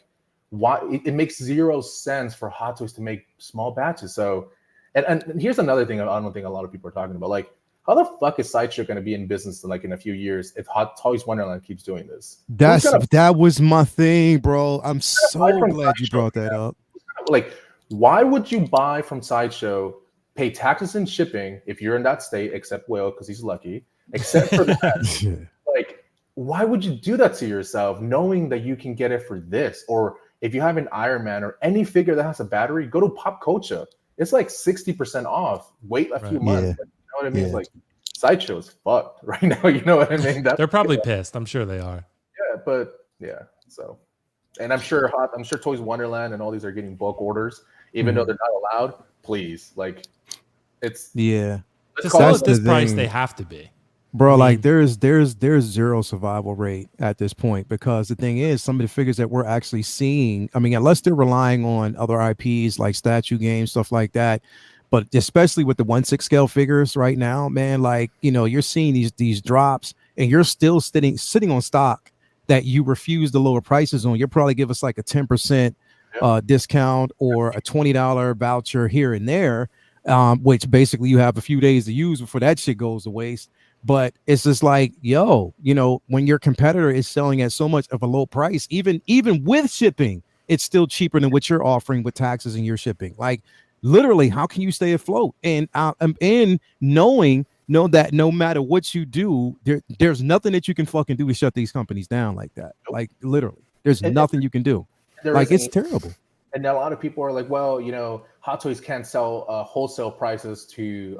why it makes zero sense for Hot Toys to make small batches. So and here's another thing I don't think a lot of people are talking about. Like, how the fuck is Sideshow going to be in business like in a few years if Hot Toys Wonderland keeps doing this? That was my thing, bro. I'm so glad you brought that up. Like, why would you buy from Sideshow, pay taxes and shipping if you're in that state, except Will, because he's lucky, except for that? Like, why would you do that to yourself knowing that you can get it for this? Or if you have an Iron Man or any figure that has a battery, go to Pop Culture. It's like 60% off. Wait a few months. Like, you know what I mean? It's like Sideshow is fucked right now. You know what I mean? They're probably pissed. I'm sure they are. Yeah, but yeah. So, and I'm sure Toys Wonderland and all these are getting bulk orders, even though they're not allowed. Please, like, it's to sell at this price, they have to be. Bro, like there's zero survival rate at this point, because the thing is, some of the figures that we're actually seeing, I mean, unless they're relying on other IPs like statue games, stuff like that, but especially with the 1/6 scale figures right now, man, like, you know, you're seeing these drops, and you're still sitting on stock that you refuse to lower prices on. You'll probably give us like a 10% discount or a $20 voucher here and there, which basically you have a few days to use before that shit goes to waste. But it's just like, yo, you know, when your competitor is selling at so much of a low price, even with shipping, it's still cheaper than what you're offering with taxes and your shipping. Like, literally, how can you stay afloat? And know that no matter what you do, there's nothing that you can fucking do to shut these companies down like that. Like, literally, there's nothing you can do. Like, it's terrible. And a lot of people are like, well, you know, Hot Toys can't sell wholesale prices to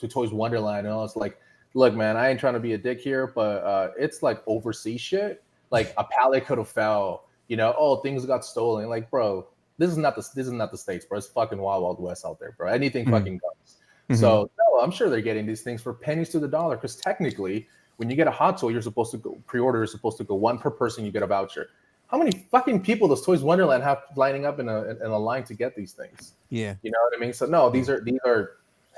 Toys Wonderland, and all. It's like, look, man, I ain't trying to be a dick here, but it's like overseas shit. Like, a pallet could have fell, you know, oh, things got stolen. Like, bro, this is not the States, bro. It's fucking wild west out there, bro. Anything fucking goes. So no, I'm sure they're getting these things for pennies to the dollar, because technically, when you get a Hot Toy, you're supposed to go pre-order is supposed to go one per person. You get a voucher. How many fucking people does Toys Wonderland have lining up in a line to get these things? Yeah, you know what I mean. So no, these are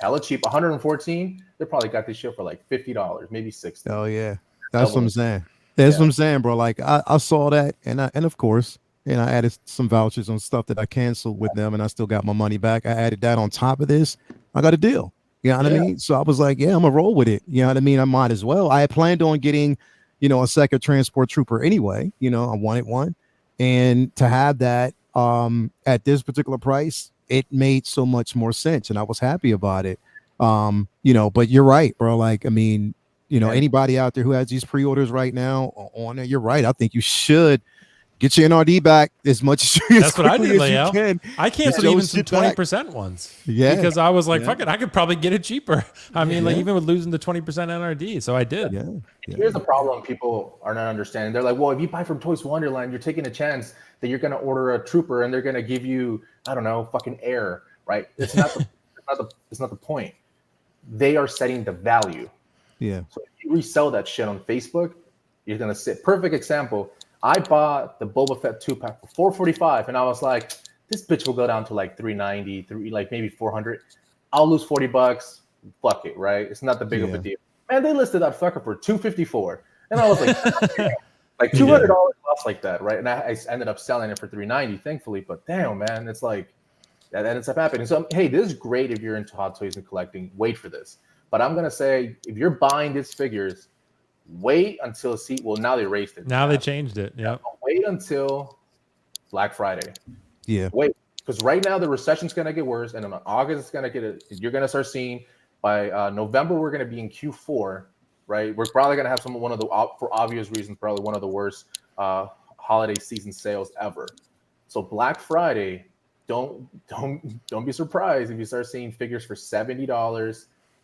hella cheap. 114. They probably got this shit for like $50, maybe $60. Oh yeah, that's what I'm saying. That's what I'm saying, bro. Like, I saw that, and of course, and I added some vouchers on stuff that I canceled with them, and I still got my money back. I added that on top of this. I got a deal. You know what I mean? So I was like, yeah, I'm gonna roll with it. You know what I mean? I might as well. I had planned on getting, you know, a second transport trooper anyway. You know, I wanted one, and to have that at this particular price, it made so much more sense, and I was happy about it. You know, but you're right, bro. Like, I mean, you know, anybody out there who has these pre-orders right now on it, you're right. I think you should get your NRD back as much as that's what I did, Leo. I canceled even some 20% ones. Yeah. Because I was like, fuck it, I could probably get it cheaper. I mean, like, even with losing the 20% NRD. So I did. Yeah. Here's the problem people are not understanding. They're like, well, if you buy from Toys Wonderland, you're taking a chance that you're going to order a trooper and they're going to give you, I don't know, fucking air, right? It's not it's not the point. They are setting the value. Yeah. So if you resell that shit on Facebook, you're going to sit. Perfect example. I bought the Boba Fett 2-pack for $445, and I was like, this bitch will go down to like $390, like maybe $400. I'll lose $40. Fuck it, right? It's not the big of a deal. Man, they listed that fucker for $254, and I was like, like $200 loss like that, right? And I ended up selling it for $390, thankfully. But damn, man, it's like that ends up happening. So hey, this is great if you're into Hot Toys and collecting. Wait for this. But I'm gonna say, if you're buying these figures, wait until now they raised it. Now they changed it. Yeah. Wait until Black Friday. Yeah. Wait, because right now the recession's gonna get worse, and in August it's gonna you're gonna start seeing by November we're gonna be in Q4, right? We're probably gonna have for obvious reasons, probably one of the worst holiday season sales ever. So Black Friday, don't be surprised if you start seeing figures for $70,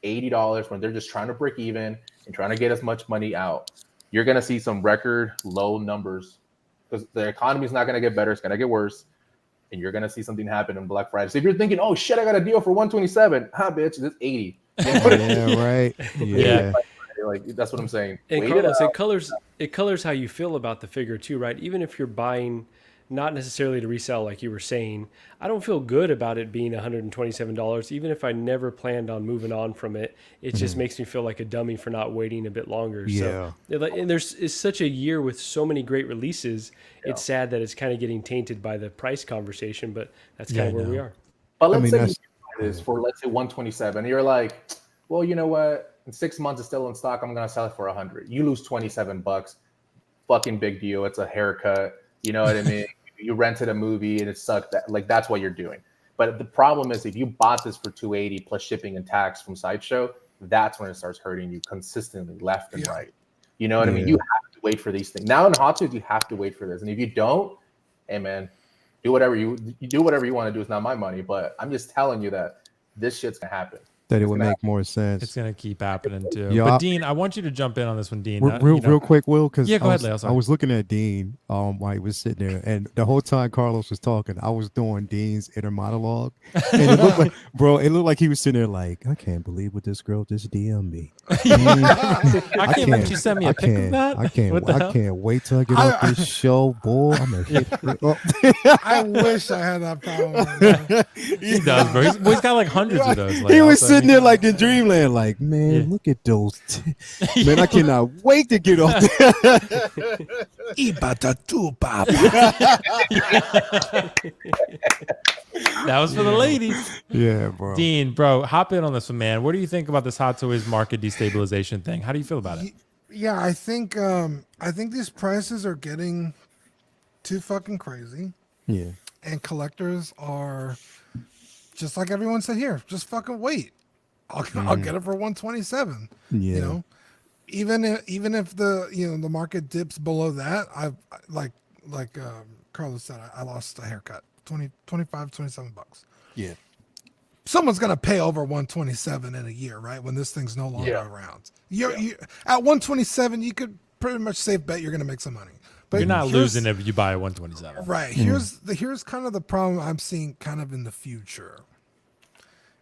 $80 when they're just trying to break even and trying to get as much money out. You're going to see some record low numbers because the economy is not going to get better. It's going to get worse. And you're going to see something happen on Black Friday. So if you're thinking, oh shit, I got a deal for $127, bitch, it's $80. Yeah, right. Yeah. Like, that's what I'm saying. And Carlos, it colors how you feel about the figure too, right? Even if you're buying not necessarily to resell, like you were saying, I don't feel good about it being $127. Even if I never planned on moving on from it, it just makes me feel like a dummy for not waiting a bit longer. Yeah. So, and it's such a year with so many great releases. Yeah. It's sad that it's kind of getting tainted by the price conversation, but that's kind of where we are. But let's say you buy this for, let's say, $127. And you're like, well, you know what? In 6 months, it's still in stock. I'm going to sell it for $100. You lose $27. Fucking big deal. It's a haircut. You know what I mean? You rented a movie and it sucked. That's what you're doing. But the problem is, if you bought this for $280 plus shipping and tax from Sideshow, that's when it starts hurting you consistently, left and right. You know what I mean? You have to wait for these things. Now in Hot Toys, you have to wait for this. And if you don't, hey man, do whatever you want to do. It's not my money, but I'm just telling you that this shit's gonna happen. that it would make more sense. It's gonna keep happening too. Yeah, but Dean, I want you to jump in on this one, Dean. Real quick, Will, because yeah, go ahead, Leo. I was looking at Dean while he was sitting there, and the whole time Carlos was talking, I was doing Dean's inner monologue, and it looked like, bro, it looked like he was sitting there like, I can't believe what this girl just DM'd me. I can't let you send me a pic of that. I can't wait till I get off this show, boy. I'm gonna hit it up. I wish I had that problem. Right now. He does, bro. He's got like hundreds of those. He was sitting there like in dreamland, like, man, look at those. Man, I cannot wait to get off there. That was for the ladies. Yeah, bro. Dean, bro, hop in on this one, man. What do you think about this Hot Toys market destabilization thing? How do you feel about it? Yeah, I think these prices are getting too fucking crazy. Yeah. And collectors are just like everyone said here, just fucking wait. I'll get it for 127. Yeah. You know, even if the market dips below that, like Carlos said, I lost a haircut, 25, 27 bucks. Yeah. Someone's gonna pay over 127 in a year, right? When this thing's no longer around. You at 127, you could pretty much safe bet you're gonna make some money. But you're not losing if you buy a 127. Right. Here's kind of the problem I'm seeing kind of in the future.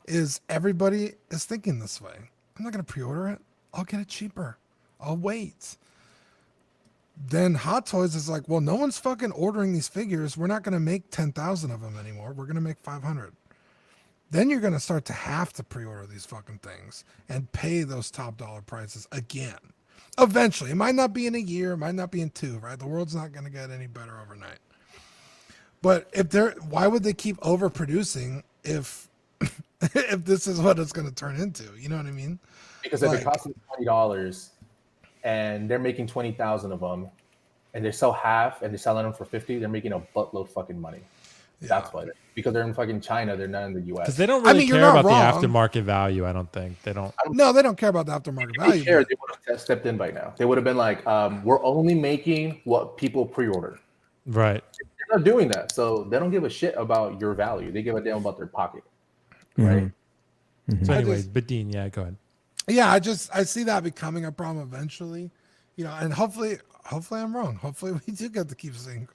Is everybody is thinking this way. I'm not going to pre-order it. I'll get it cheaper. I'll wait. Then Hot Toys is like, well, no one's fucking ordering these figures. We're not going to make 10,000 of them anymore. We're going to make 500. Then you're going to start to have to pre-order these fucking things and pay those top dollar prices again. Eventually. It might not be in a year. It might not be in 2, right? The world's not going to get any better overnight. But why would they keep overproducing if this is what it's going to turn into? You know what I mean? Because if it costs them $20 and they're making 20,000 of them, and they sell half and they're selling them for 50, they're making a buttload fucking money. Yeah. That's why. Because they're in fucking China, they're not in the US. Because they don't really care about the aftermarket value. I don't think they don't. No, they don't care about the aftermarket value. They would have stepped in by now. They would have been like, we're only making what people pre-order. Right. They're not doing that, so they don't give a shit about your value. They give a damn about their pocket. Right. Mm-hmm. So anyways, but Dean, yeah, go ahead. Yeah, I see that becoming a problem eventually, and hopefully I'm wrong. Hopefully we do get to keep seeing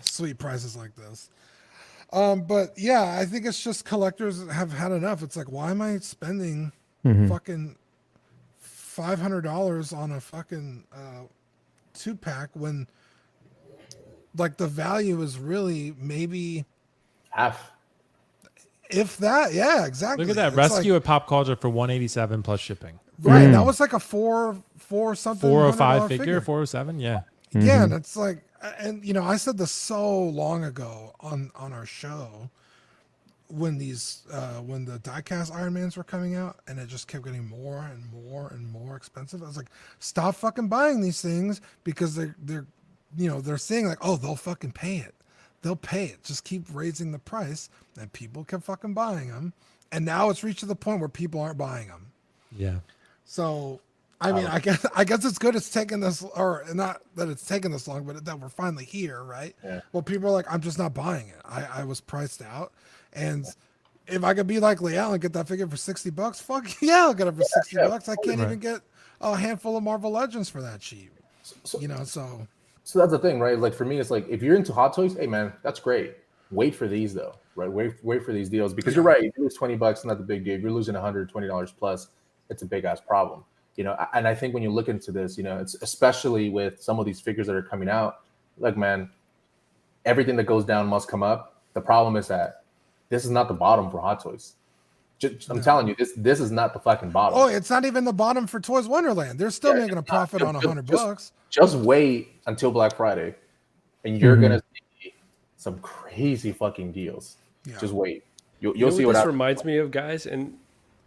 sweet prices like this. But yeah, I think it's just collectors have had enough. It's like, why am I spending fucking $500 on a fucking 2-pack when like the value is really maybe half. If that, yeah, exactly. Look at that. Rescue at Pop Culture for $187 plus shipping. Right. That was like a four something. 405 figure, 407. Yeah. Yeah. And it's like, and I said this so long ago on our show when when the diecast Iron Mans were coming out and it just kept getting more and more and more expensive. I was like, stop fucking buying these things because they're saying like, oh, they'll fucking pay it. They'll pay it. Just keep raising the price, and people kept fucking buying them. And now it's reached to the point where people aren't buying them. Yeah. So, I mean, I guess it's good it's taken this, or not that it's taken this long, but that we're finally here, right? Yeah. Well, people are like, I'm just not buying it. I was priced out, and if I could be like Leal and get that figure for $60, fuck yeah, I'll get it for $60. I can't even get a handful of Marvel Legends for that cheap. So that's the thing, right? Like for me, it's like if you're into Hot Toys, hey man, that's great. Wait for these though, right? Wait for these deals because you're right. If you lose $20, not the big deal. If you're losing $120 plus, it's a big ass problem. And I think when you look into this, it's especially with some of these figures that are coming out. Like man, everything that goes down must come up. The problem is that this is not the bottom for Hot Toys. I'm telling you, this is not the fucking bottom. Oh, it's not even the bottom for Toys Wonderland. They're still making a profit on $100. Just wait until Black Friday, and you're gonna see some crazy fucking deals. Yeah. Just wait. You'll see what this reminds me of, guys, and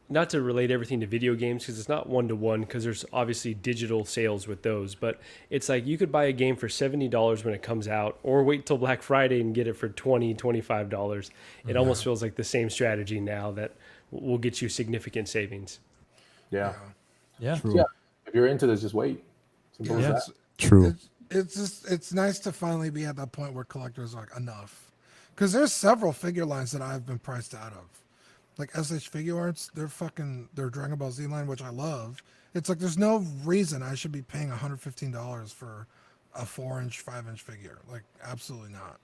not to relate everything to video games because it's not one-to-one because there's obviously digital sales with those, but it's like you could buy a game for $70 when it comes out or wait till Black Friday and get it for $20, $25. It almost feels like the same strategy now that will get you significant savings. Yeah. True. Yeah. If you're into this, just wait. True. It's nice to finally be at that point where collectors are like enough, because there's several figure lines that I've been priced out of like SH Figure Arts, their Dragon Ball Z line, which I love. It's like there's no reason I should be paying $115 for a 4-inch, 5-inch figure. Like, absolutely not.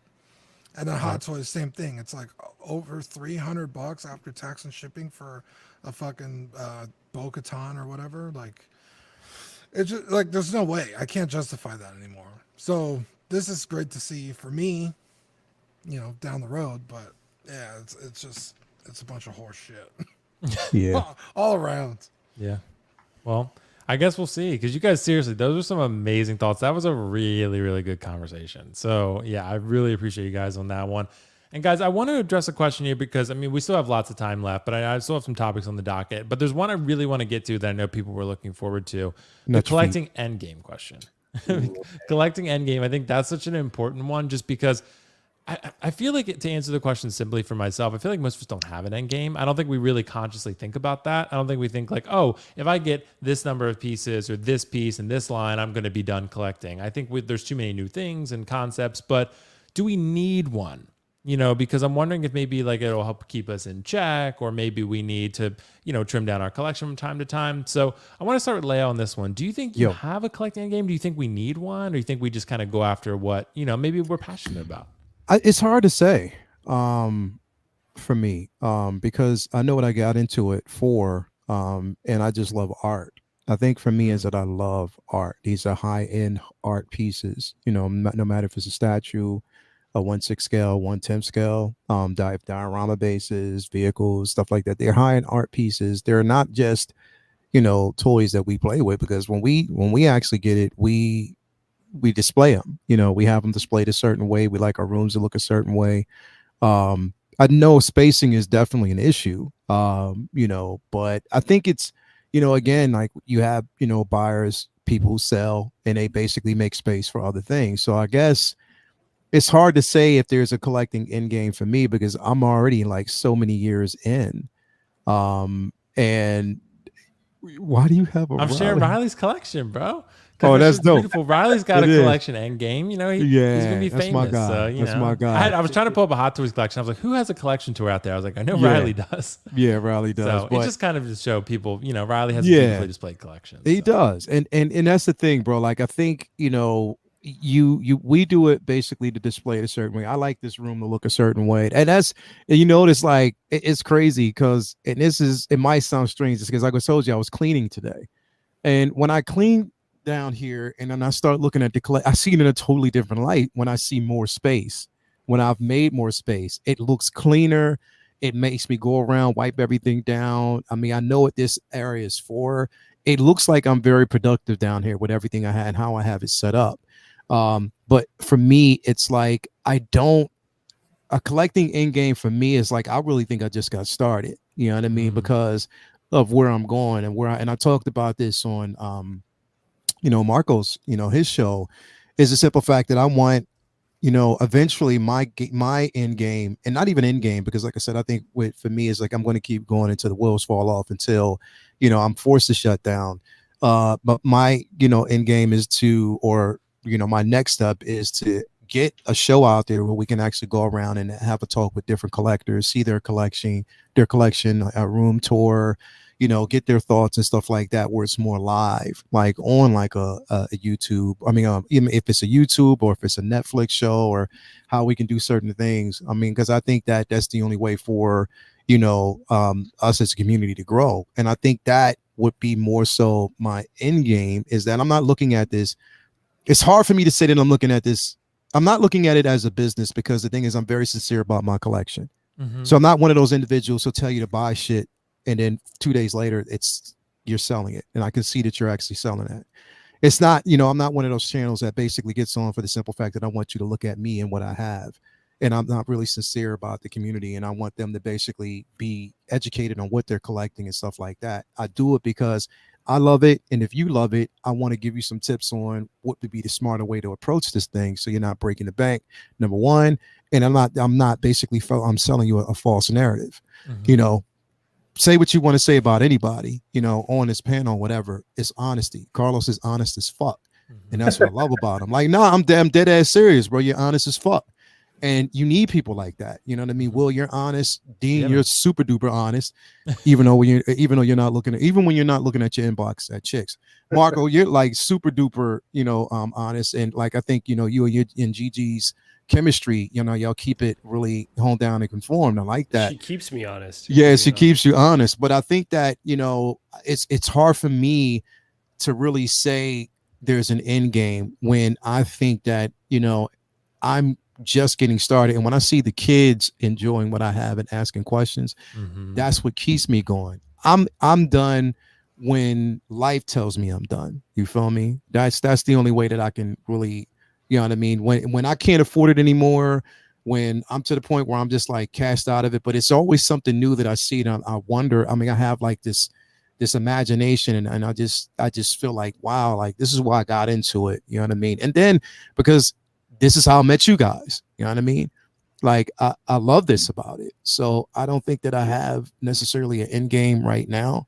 And then Hot Toys, same thing. It's like over $300 after tax and shipping for a fucking Bo-Katan or whatever. Like, it's just like there's no way I can't justify that anymore. So this is great to see for me, down the road. But yeah, it's a bunch of horse shit. Yeah. all around. Yeah. Well, I guess we'll see, because you guys, seriously, those are some amazing thoughts. That was a really, really good conversation. So yeah, I really appreciate you guys on that one. And guys, I want to address a question here because, I mean, we still have lots of time left, but I still have some topics on the docket. But there's one I really want to get to that I know people were looking forward to. The collecting Endgame question. Collecting Endgame, I think that's such an important one, just because I feel like, to answer the question simply for myself, I feel like most of us don't have an end game. I don't think we really consciously think about that. I don't think we think like, oh, if I get this number of pieces or this piece and this line, I'm going to be done collecting. I think there's too many new things and concepts, but do we need one? Because I'm wondering if maybe like it'll help keep us in check, or maybe we need to, trim down our collection from time to time. So I want to start with Leo on this one. Do you think you have a collecting end game? Do you think we need one, or do you think we just kind of go after what, maybe we're passionate about? It's hard to say for me because I know what I got into it for, and I just love art. I think for me is that I love art. These are high-end art pieces, no matter if it's a statue, a 1/6 scale, 1/10 scale, diorama bases, vehicles, stuff like that. They're high-end art pieces. They're not just, toys that we play with, because when we actually get it, we display them. We have them displayed a certain way. We like our rooms to look a certain way. I know spacing is definitely an issue, but I think it's, again, like you have, buyers, people who sell, and they basically make space for other things. So I guess it's hard to say if there's a collecting end game for me, because I'm already like so many years in. And why do you have a I'm sharing Riley's collection, bro. Oh, that's dope. Beautiful. Riley's got a collection end game. He's gonna be that's famous. My guy. So, that's my guy. I was trying to pull up a Hot Toys collection. I was like, who has a collection tour out there? I was like, I know Riley does. Yeah, Riley does. So it just kind of just show people, Riley has a beautifully displayed collection. He does, and that's the thing, bro. Like, I think we do it basically to display it a certain way. I like this room to look a certain way, and that's, it's like it's crazy because, and it might sound strange, just because like I told you, I was cleaning today, and when I clean down here and then I start looking at I see it in a totally different light when I see more space. When I've made more space, it looks cleaner. It makes me go around, wipe everything down. I mean, I know what this area is for. It looks like I'm very productive down here with everything I had and how I have it set up. But for me, it's like a collecting end game for me is like, I really think I just got started. You know what I mean? Because of where I'm going and I talked about this on Marco's, his show, is the simple fact that I want, eventually my end game, and not even end game, because like I said, I think for me is like, I'm going to keep going until the wheels fall off, until, I'm forced to shut down. But my, end game is my next step is to get a show out there where we can actually go around and have a talk with different collectors, see their collection, a room tour, get their thoughts and stuff like that, where it's more live, like on like a YouTube. I mean, even if it's a YouTube or if it's a Netflix show, or how we can do certain things. I mean, because I think that's the only way for, us as a community to grow. And I think that would be more so my end game, is that I'm not looking at this. It's hard for me to say that I'm looking at this. I'm not looking at it as a business, because the thing is, I'm very sincere about my collection. So I'm not one of those individuals who'll tell you to buy shit, and then 2 days later you're selling it, and I can see that you're actually selling it. It's not, I'm not one of those channels that basically gets on for the simple fact that I want you to look at me and what I have, and I'm not really sincere about the community, and I want them to basically be educated on what they're collecting and stuff like that. I do it because I love it, and if you love it, I want to give you some tips on what would be the smarter way to approach this thing, so you're not breaking the bank, number one. And I'm not basically, I'm selling you a false narrative. Say what you want to say about anybody, on this panel, whatever. It's honesty. Carlos is honest as fuck. And that's what I love about him. Like, no, I'm dead ass serious, bro. You're honest as fuck. And you need people like that. You know what I mean? Will, you're honest. Dean, Yeah, you're man. super duper honest. Even though you're not looking at, even when you're not looking at your inbox at chicks. Marco, you're like super duper, honest. And like, I think, you and Gigi's chemistry, y'all keep it really honed down and conformed. I like that. She keeps me honest. Yeah, she keeps you honest. But I think that, it's hard for me to really say there's an end game when I think that, I'm just getting started. And when I see the kids enjoying what I have and asking questions, that's what keeps me going. I'm done when life tells me I'm done. You feel me? That's the only way that I can really, you know what I mean? When I can't afford it anymore, when I'm to the point where I'm just like cast out of it, but it's always something new that I see. And I wonder, I mean, I have like this imagination, and I just feel like, wow, like this is why I got into it. You know what I mean? And then because this is how I met you guys. You know what I mean? Like I love this about it. So I don't think that I have necessarily an end game right now.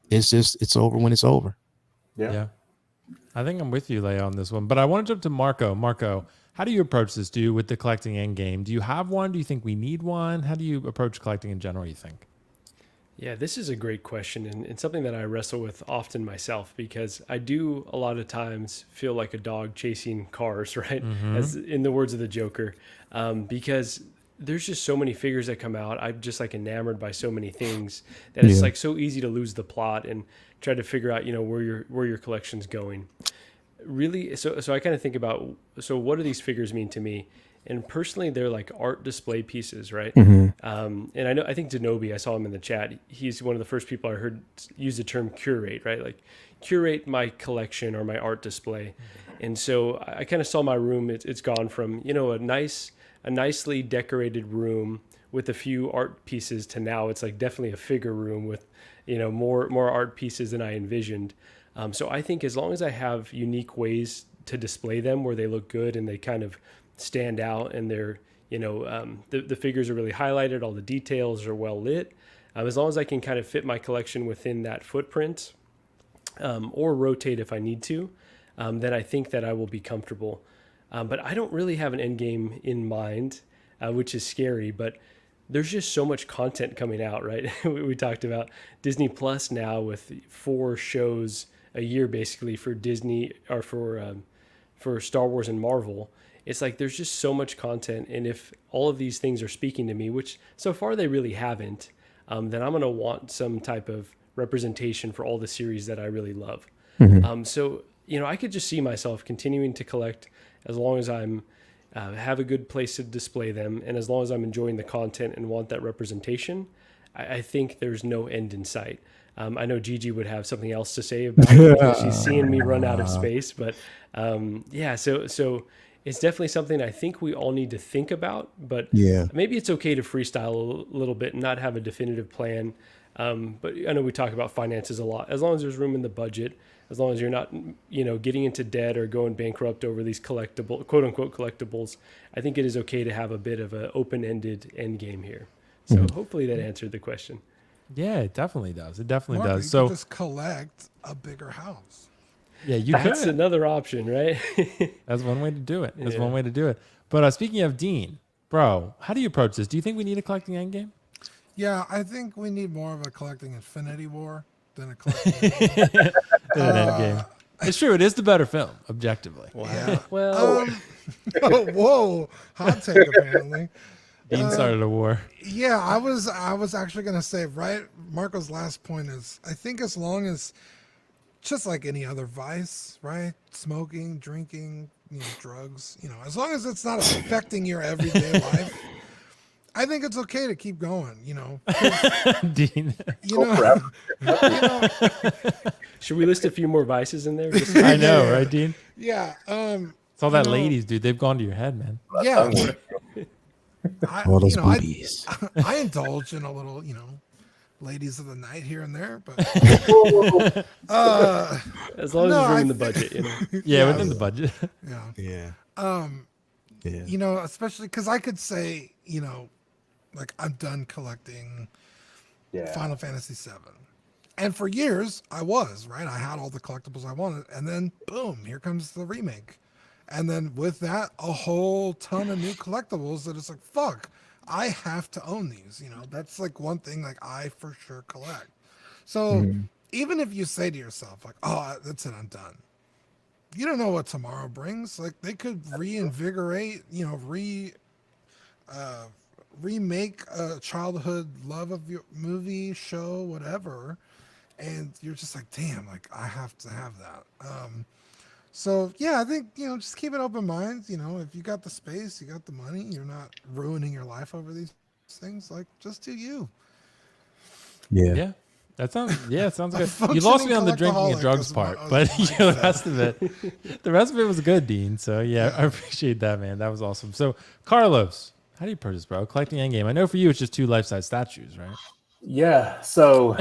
It's over when it's over. Yeah. I think I'm with you, Leia, on this one. But I want to jump to Marco. Marco, how do you approach this? With the collecting end game? Do you have one? Do you think we need one? How do you approach collecting in general, you think? Yeah, this is a great question, and something that I wrestle with often myself, because I do a lot of times feel like a dog chasing cars, right? As in the words of the Joker, because there's just so many figures that come out. I'm just like enamored by so many things that it's like so easy to lose the plot and try to figure out, where your collection's going. Really, so I kind of think about, so what do these figures mean to me? And personally, they're like art display pieces, right? And I think Denobi, I saw him in the chat. He's one of the first people I heard use the term curate, right? Like curate my collection or my art display. And so I kind of saw my room. It's gone from, a nicely decorated room with a few art pieces to now it's like definitely a figure room with, more art pieces than I envisioned. So I think as long as I have unique ways to display them where they look good and they kind of stand out and they're, the figures are really highlighted, all the details are well lit. As long as I can kind of fit my collection within that footprint, or rotate if I need to, then I think that I will be comfortable. But I don't really have an end game in mind, which is scary, but there's just so much content coming out, right? We talked about Disney Plus now with 4 shows a year basically for Disney or for Star Wars and Marvel. It's like there's just so much content, and if all of these things are speaking to me, which so far they really haven't, then I'm going to want some type of representation for all the series that I really love. So I could just see myself continuing to collect as long as I'm have a good place to display them, and as long as I'm enjoying the content and want that representation. I think there's no end in sight. I know Gigi would have something else to say about it because she's seeing me run out of space, but so it's definitely something I think we all need to think about, but maybe it's okay to freestyle a little bit and not have a definitive plan. But I know we talk about finances a lot. As long as there's room in the budget, as long as you're not, getting into debt or going bankrupt over these quote unquote collectibles, I think it is okay to have a bit of an open-ended end game here. So hopefully that answered the question. Yeah, it definitely does. It definitely Mark, does. you So could just collect a bigger house. yeah, That's could. another option, right? That's one way to do it. That's one way to do it. But speaking of Dean, bro, how do you approach this? Do you think we need a collecting end game? Yeah, I think we need more of a collecting Infinity War than a collecting end game. An end game. It's true. It is the better film, objectively. Wow. Yeah. Well, Whoa, hot take apparently. Dean started a war. Yeah, I was actually gonna say, right, Marco's last point is, I think as long as, just like any other vice, right, smoking, drinking, drugs, as long as it's not affecting your everyday life, I think it's okay to keep going, Dean. should we list a few more vices in there? I know, right, Dean? Yeah. It's all that ladies, dude. They've gone to your head, man. Yeah. All those boobies. I indulge in a little, ladies of the night here and there, but as long as there's room in the budget, Yeah, within the budget. Yeah. Yeah. Especially because I could say, like I'm done collecting Final Fantasy VII. And for years I was, right? I had all the collectibles I wanted, and then boom, here comes the remake. And then with that, a whole ton of new collectibles that it's like, fuck, I have to own these. That's like one thing like I for sure collect. So Mhm. even if you say to yourself, like, oh, that's it, I'm done. You don't know what tomorrow brings. Like they could reinvigorate, uh, remake a childhood love of your movie, show, whatever. And you're just like, damn, like I have to have that. So yeah, I think just keep an open mind. If you got the space, you got the money, you're not ruining your life over these things. Like just do you. Yeah. Yeah. It sounds A good. You lost me functioning on the drinking and collectaholic drugs is part, what but Mike the said. rest of it was good, Dean. So yeah, I appreciate that, man. That was awesome. So Carlos, how do you purchase, bro? Collecting Endgame. I know for you it's just 2 life-size statues, right? Yeah. So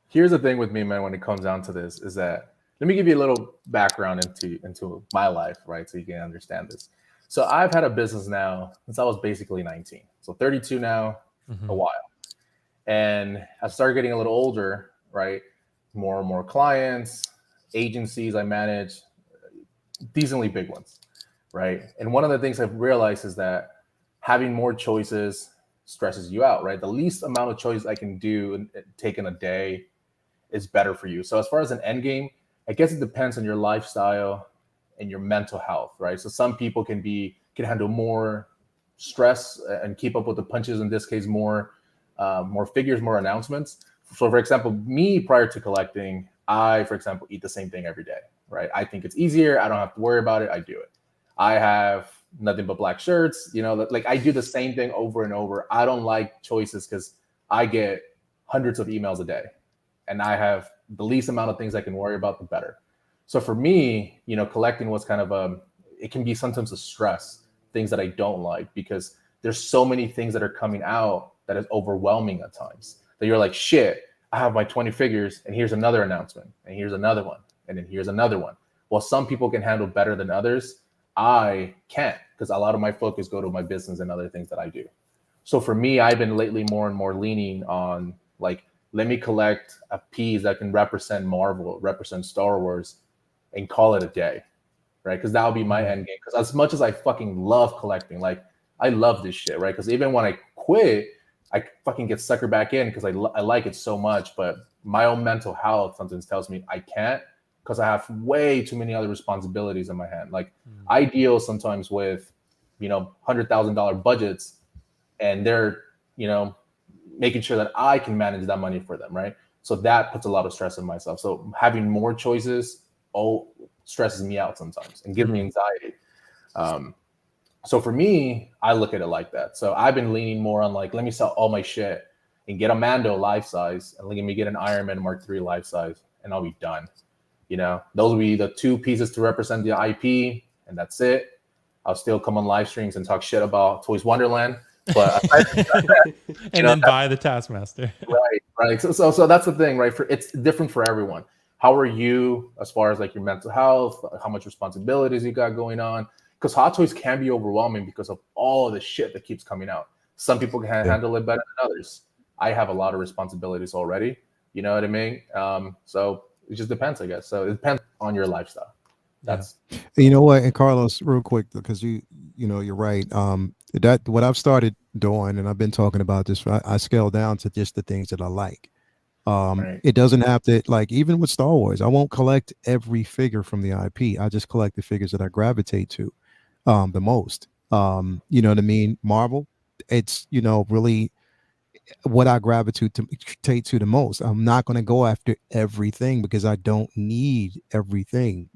here's the thing with me, man, when it comes down to this, is that let me give you a little background into my life, right? So you can understand this. So I've had a business now since I was basically 19. So 32 now, a while. And I started getting a little older, right? More and more clients, agencies I manage, decently big ones, right? And one of the things I've realized is that having more choices stresses you out, right? The least amount of choice I can do and take in a day is better for you. So as far as an end game, I guess it depends on your lifestyle and your mental health, right? So some people can handle more stress and keep up with the punches. In this case, more figures, more announcements. So for example, me prior to collecting, I, for example, eat the same thing every day, right? I think it's easier. I don't have to worry about it. I do it. I have nothing but black shirts, like I do the same thing over and over. I don't like choices because I get hundreds of emails a day and I have the least amount of things I can worry about, the better. So for me, collecting was kind of it can be sometimes a stress, things that I don't like because there's so many things that are coming out that is overwhelming at times that you're like, shit, I have my 20 figures and here's another announcement and here's another one and then here's another one. Well, some people can handle better than others. I can't because a lot of my focus go to my business and other things that I do. So for me, I've been lately more and more leaning on like, let me collect a piece that can represent Marvel, represent Star Wars, and call it a day, right? Because that'll be my end game. Because as much as I fucking love collecting, like I love this shit, right? Because even when I quit, I fucking get suckered back in because I like it so much. But my own mental health sometimes tells me I can't because I have way too many other responsibilities in my hand. Like I deal sometimes with, $100,000 budgets, and they're, making sure that I can manage that money for them, right? So that puts a lot of stress on myself. So having more choices stresses me out sometimes and gives me anxiety. So for me, I look at it like that. So I've been leaning more on like, let me sell all my shit and get a Mando life size, and let me get an Iron Man Mark III life size, and I'll be done. Those will be the 2 pieces to represent the IP, and that's it. I'll still come on live streams and talk shit about Toys Wonderland, but and then buy the Taskmaster. right. So that's the thing, right? It's different for everyone. How are you as far as like your mental health? How much responsibilities you got going on? Because Hot Toys can be overwhelming because of all the shit that keeps coming out. Some people can handle it better than others. I have a lot of responsibilities already. You know what I mean? So it just depends, I guess. So it depends on your lifestyle. That's You know what, and Carlos, real quick, because you're right. That what I've started doing, and I've been talking about this. I scale down to just the things that I like. right. It doesn't have to, like, even with Star Wars, I won't collect every figure from the IP. I just collect the figures that I gravitate to the most. You know what I mean? Marvel, it's really what I gravitate to the most. I'm not going to go after everything because I don't need everything.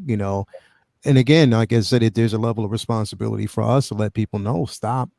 And again, like I said, there's a level of responsibility for us to let people know, stop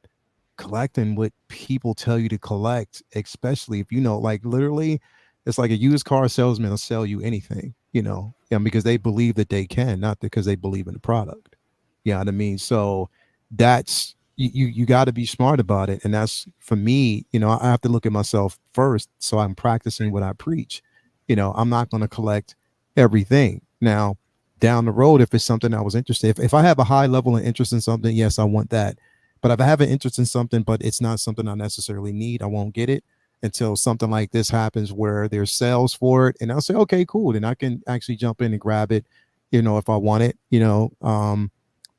collecting what people tell you to collect, especially if like literally it's like a used car salesman will sell you anything, and because they believe that they can, not because they believe in the product. You know what I mean? So that's you got to be smart about it. And that's for me, I have to look at myself first. So I'm practicing what I preach. I'm not going to collect everything. Now, down the road, if it's something I was interested, if I have a high level of interest in something, yes, I want that. But if I have an interest in something, but it's not something I necessarily need, I won't get it until something like this happens where there's sales for it. And I'll say, okay, cool. Then I can actually jump in and grab it, if I want it,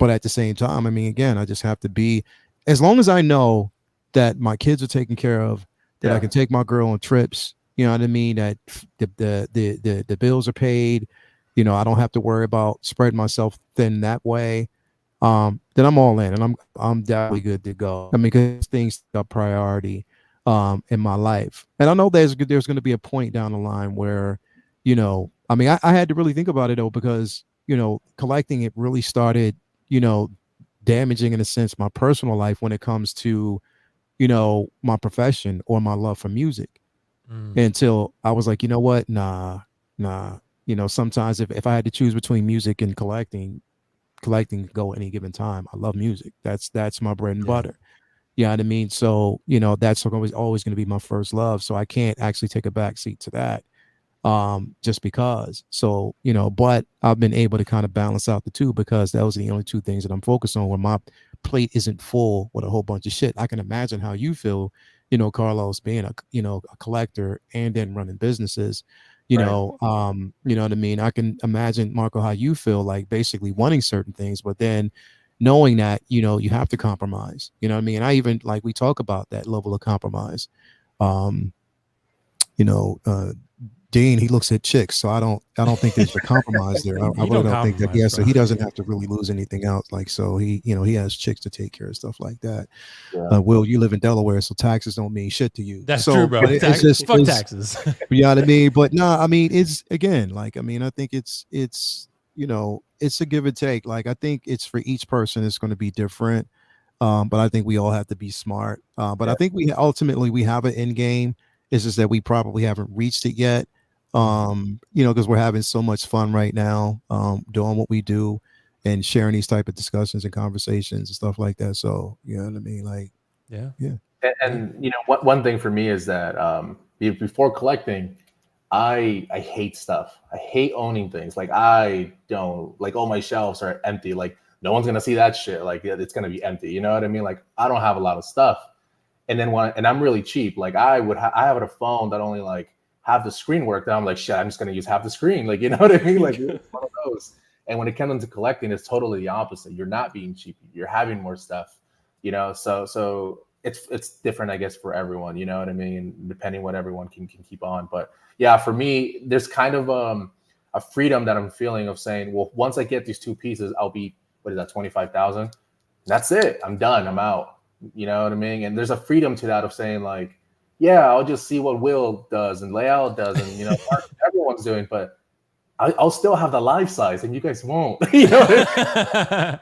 But at the same time, I mean, again, I just have to be, as long as I know that my kids are taken care of, that I can take my girl on trips, you know what I mean, that the bills are paid, you know, I don't have to worry about spreading myself thin that way. Then I'm all in, and I'm definitely good to go. I mean, because things are priority in my life, and I know there's going to be a point down the line where, you know, I mean, I had to really think about it though, because, you know, collecting, it really started, you know, damaging in a sense my personal life when it comes to, you know, my profession or my love for music. Until I was like, you know what, nah. You know, sometimes if I had to choose between music and collecting go any given time. I love music. That's my bread and butter. You know what I mean? So, you know, that's always going to be my first love. So I can't actually take a back seat to that just because. So, you know, but I've been able to kind of balance out the two, because those are the only two things that I'm focused on when my plate isn't full with a whole bunch of shit. I can imagine how you feel, you know, Carlos, being a collector and then running businesses. You know what I mean? I can imagine, Marco, how you feel, like basically wanting certain things, but then knowing that, you know, you have to compromise, you know what I mean? I even, like, we talk about that level of compromise. You know, Dean, he looks at chicks, so I don't think there's a compromise there. I really don't think that. Yeah, so he doesn't have to really lose anything else. Like, so he, you know, he has chicks to take care of, stuff like that. Will, you live in Delaware, so taxes don't mean shit to you. That's true, bro. It's just fuck taxes. You know what I mean? But no, I mean, it's, again, like, I mean, I think it's you know, it's a give and take. Like, I think it's, for each person, it's going to be different. But I think we all have to be smart. But I think we have an end game. It's just that we probably haven't reached it yet. You know, because we're having so much fun right now, doing what we do and sharing these type of discussions and conversations and stuff like that. So, you know what I mean? Like, yeah. And you know, one thing for me is that before collecting, I hate stuff. I hate owning things. Like, I don't, like, all my shelves are empty. Like, no one's gonna see that shit. Like, it's gonna be empty. You know what I mean? Like, I don't have a lot of stuff. And then and I'm really cheap. Like, I have a phone that only like half the screen worked. And I'm like, shit, I'm just gonna use half the screen. Like, you know what I mean? Like, one of those. And when it comes into collecting, it's totally the opposite. You're not being cheap. You're having more stuff. You know, so it's different, I guess, for everyone. You know what I mean? Depending what everyone can keep on. But yeah, for me, there's kind of a freedom that I'm feeling of saying, well, once I get these two pieces, I'll be, what is that, 25,000? That's it. I'm done. I'm out. You know what I mean? And there's a freedom to that of saying, like, yeah, I'll just see what Will does and Layout does, and, you know, everyone's doing, but I'll still have the life size, and you guys won't. You know what I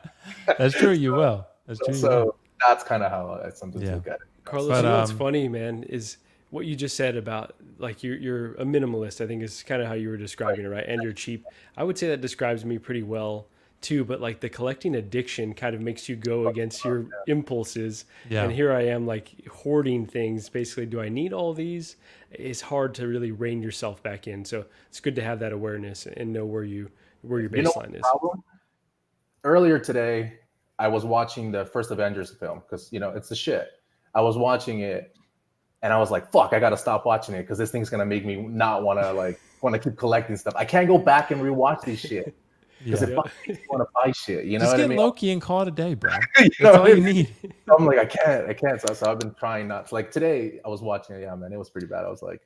mean? That's true. You will. That's true. So that's kind of how I sometimes look at it. Carlos, you know what's funny, man, is what you just said about, like, you're a minimalist. I think is kind of how you were describing it, right? And you're cheap. I would say that describes me pretty well too, but like the collecting addiction kind of makes you go against your impulses. And here I am, like, hoarding things. Basically, do I need all these? It's hard to really rein yourself back in. So it's good to have that awareness and know where your baseline is. Earlier today, I was watching the first Avengers film because, you know, it's the shit. I was watching it and I was like, fuck, I got to stop watching it because this thing's going to make me not want to keep collecting stuff. I can't go back and rewatch this shit. Because if I want to buy shit, you know just what I get mean? Loki and call it a day, bro. That's all you need. I'm like, I can't. So I've been trying not to. Like, today, I was watching it. Yeah, man, it was pretty bad. I was like,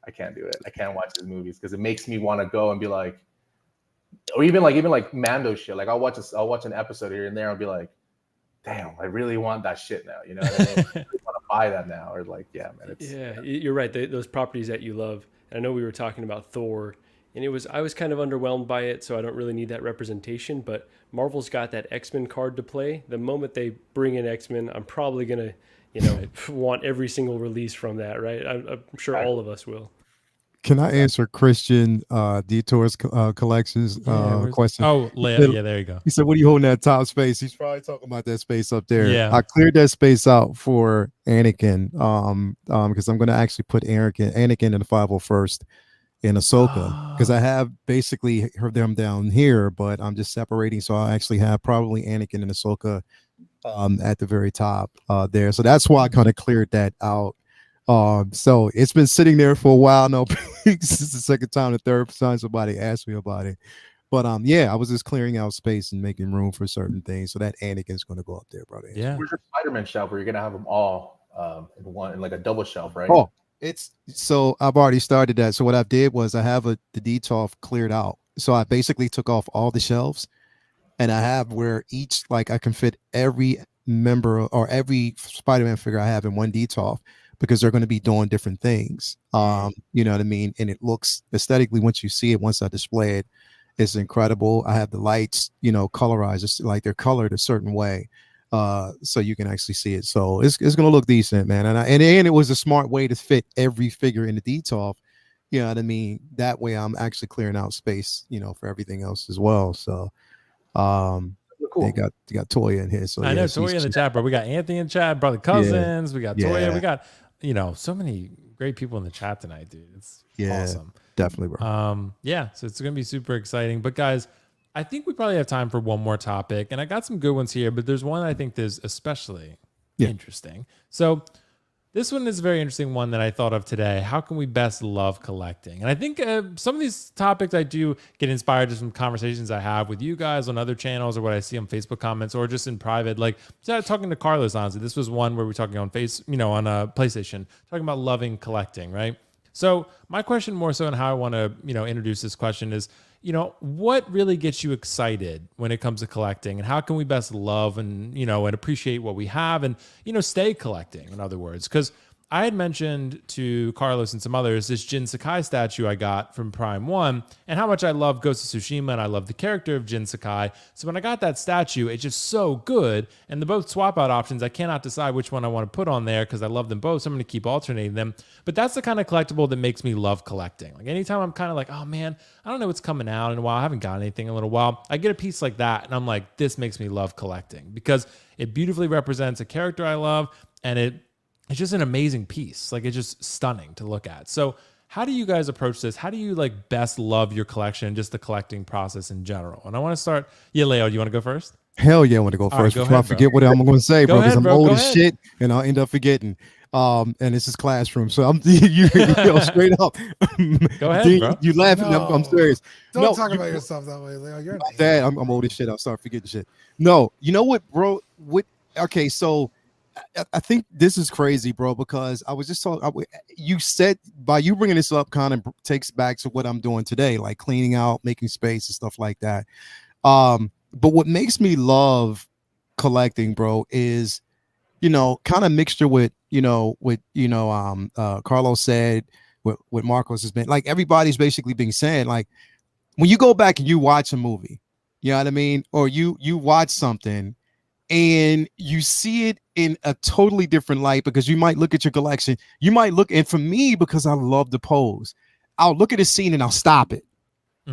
I can't do it. I can't watch these movies because it makes me want to go and be like, or even like Mando shit. Like, I'll watch an episode here and there and be like, damn, I really want that shit now. You know what I mean? I really want to buy that now. Or like, yeah, man. You're right. Those properties that you love. And I know we were talking about Thor. And I was kind of underwhelmed by it, so I don't really need that representation. But Marvel's got that X-Men card to play. The moment they bring in X-Men, I'm probably gonna, you know, want every single release from that, right? I'm sure all of us will. Can I answer Christian Detour's collections question? Oh, yeah, there you go. He said, "What are you holding that top space?" He's probably talking about that space up there. Yeah, I cleared that space out for Anakin, because I'm going to actually put Anakin in the 501st. In Ahsoka, because I have basically heard them down here, but I'm just separating. So I actually have probably Anakin and Ahsoka at the very top there. So that's why I kind of cleared that out. So it's been sitting there for a while now. This is the second time, the third time somebody asked me about it. But yeah, I was just clearing out space and making room for certain things. So that Anakin's going to go up there, brother. Yeah. Where's your Spider-Man shelf where you're gonna have them all in like a double shelf, right? Oh, it's so I've already started that. So what I did was I have the DTOF cleared out. So I basically took off all the shelves, and I have where each, like, I can fit every member or every Spider-Man figure I have in one DTOF, because they're going to be doing different things. You know what I mean? And it looks aesthetically, once you see it, once I display it, it's incredible. I have the lights, you know, colorized, it's like they're colored a certain way, so you can actually see it. So it's going to look decent, man. And it was a smart way to fit every figure in the DTOF. You know what I mean? That way I'm actually clearing out space, you know, for everything else as well. So cool. They got Toya in here. So I know Toya in the chat, bro. We got Anthony in the chat, brother Cousins. We got Toya. We got, you know, so many great people in the chat tonight, dude. It's awesome. Definitely, bro. Yeah, so it's gonna be super exciting. But guys, I think we probably have time for one more topic, and I got some good ones here, but there's one I think is especially interesting. So this one is a very interesting one that I thought of today. How can we best love collecting? And I think some of these topics I do get inspired just from conversations I have with you guys on other channels, or what I see on Facebook comments, or just in private. Like talking to Carlos, honestly, this was one where we're talking on on a PlayStation, talking about loving collecting, right? So my question more so, and how I want to, introduce this question is, what really gets you excited when it comes to collecting, and how can we best love and, and appreciate what we have, and, stay collecting, in other words? Because I had mentioned to Carlos and some others this Jin Sakai statue I got from Prime 1, and how much I love Ghost of Tsushima, and I love the character of Jin Sakai. So when I got that statue, it's just so good. And the both swap out options, I cannot decide which one I want to put on there because I love them both. So I'm going to keep alternating them. But that's the kind of collectible that makes me love collecting. Like anytime I'm kind of like, oh man, I don't know what's coming out in a while, I haven't got anything in a little while, I get a piece like that and I'm like, this makes me love collecting because it beautifully represents a character I love, and it's just an amazing piece. Like, it's just stunning to look at. So how do you guys approach this? How do you best love your collection, just the collecting process in general? And I want to start. Yeah, Leo, do you want to go first? Hell yeah, I want to go first. Right, before I forget what I'm going to say, bro, because I'm old as shit and I'll end up forgetting. And this is classroom, so I'm you straight up. Go ahead, bro. You laughing? No. I'm serious. Don't talk about yourself that way, Leo. You're dad. I'm old as shit. I'll start forgetting shit. No, you know what, bro? Okay, so I think this is crazy, bro, because I was just talking. You said, by you bringing this up kind of takes back to what I'm doing today, like cleaning out, making space and stuff like that. But what makes me love collecting, bro, is, kind of mixture with, Carlos said, what Marcos has been, like, everybody's basically been saying, like, when you go back and you watch a movie, you know what I mean? Or you watch something and you see it in a totally different light, because you might look at your collection. You might look, and for me, because I love the pose, I'll look at a scene and I'll stop it.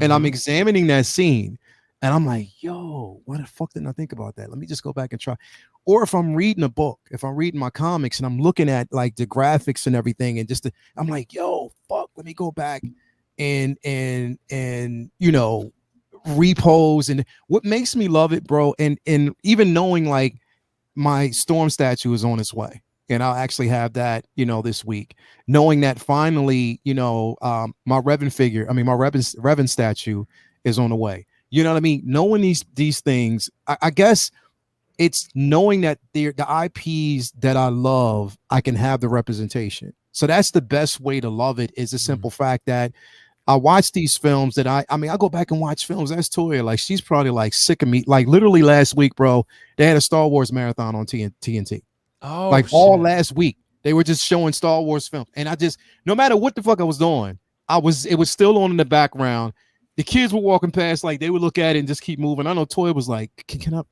And I'm examining that scene and I'm like, yo, why the fuck didn't I think about that? Let me just go back and try. Or if I'm reading a book, if I'm reading my comics and I'm looking at like the graphics and everything, and I'm like, yo, fuck, let me go back and repose. And what makes me love it, bro, and even knowing like my Storm statue is on its way, and I'll actually have that this week, knowing that finally my Revan figure, my Revan statue is on the way, you know what I mean? Knowing these things, I guess it's knowing that the IPs that I love, I can have the representation. So that's the best way to love it, is the simple fact that I watch these films that I go back and watch films. That's Toya. Like, she's probably like sick of me. Like, literally last week, bro, they had a Star Wars marathon on TNT. Oh, like, all last week, they were just showing Star Wars films. And I just, no matter what the fuck I was doing, it was still on in the background. The kids were walking past, like, they would look at it and just keep moving. I know Toya was like, can I?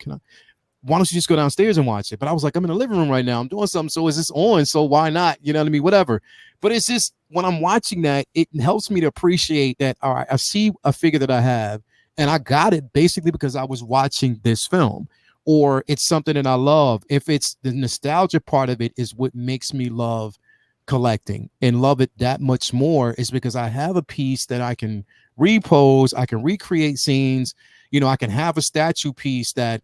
Why don't you just go downstairs and watch it? But I was like, I'm in the living room right now. I'm doing something. So is this on? So why not? You know what I mean? Whatever. But it's just, when I'm watching that, it helps me to appreciate that. All right, I see a figure that I have, and I got it basically because I was watching this film, or it's something that I love. If it's the nostalgia part of it is what makes me love collecting and love it that much more, is because I have a piece that I can repose. I can recreate scenes. I can have a statue piece that,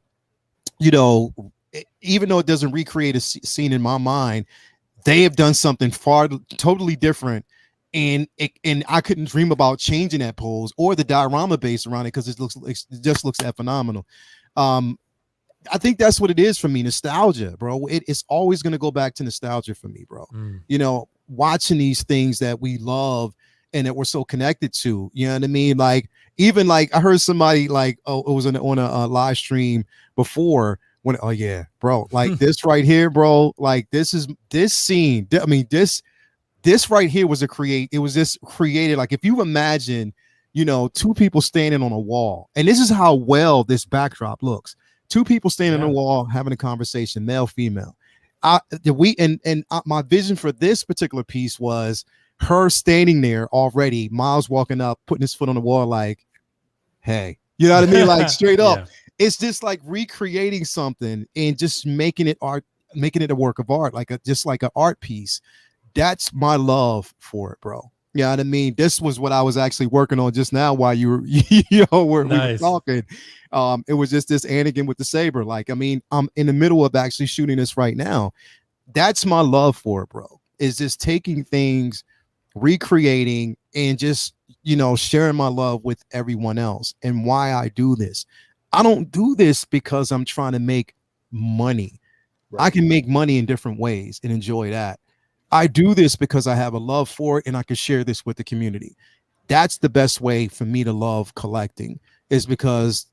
even though it doesn't recreate a scene in my mind, they have done something totally different and I couldn't dream about changing that pose or the diorama base around it because it just looks that phenomenal. I think that's what it is for me. Nostalgia, bro. It's always going to go back to nostalgia for me, bro. You know, watching these things that we love and that we're so connected to, you know what I mean? Like, even like I heard somebody like, oh, it was on a live stream before when, oh yeah, bro, like this right here, bro, like this scene. I mean, this right here was it was just created. Like, if you imagine, you know, two people standing on a wall, and this is how well this backdrop looks. Two people standing on a wall having a conversation, male, female. My vision for this particular piece was her standing there already, Miles walking up, putting his foot on the wall, like, hey, you know what I mean? Like, straight up. It's just like recreating something and just making it art, making it a work of art, just like an art piece. That's my love for it, bro. You know what I mean? This was what I was actually working on just now while we were talking. It was just this Anakin with the saber. Like, I mean, I'm in the middle of actually shooting this right now. That's my love for it, bro. Is just taking things, recreating, and just, you know, sharing my love with everyone else. And why I do this. I don't do this because I'm trying to make money. Right. I can make money in different ways and enjoy that. I do this because I have a love for it and I can share this with the community. That's the best way for me to love collecting, is because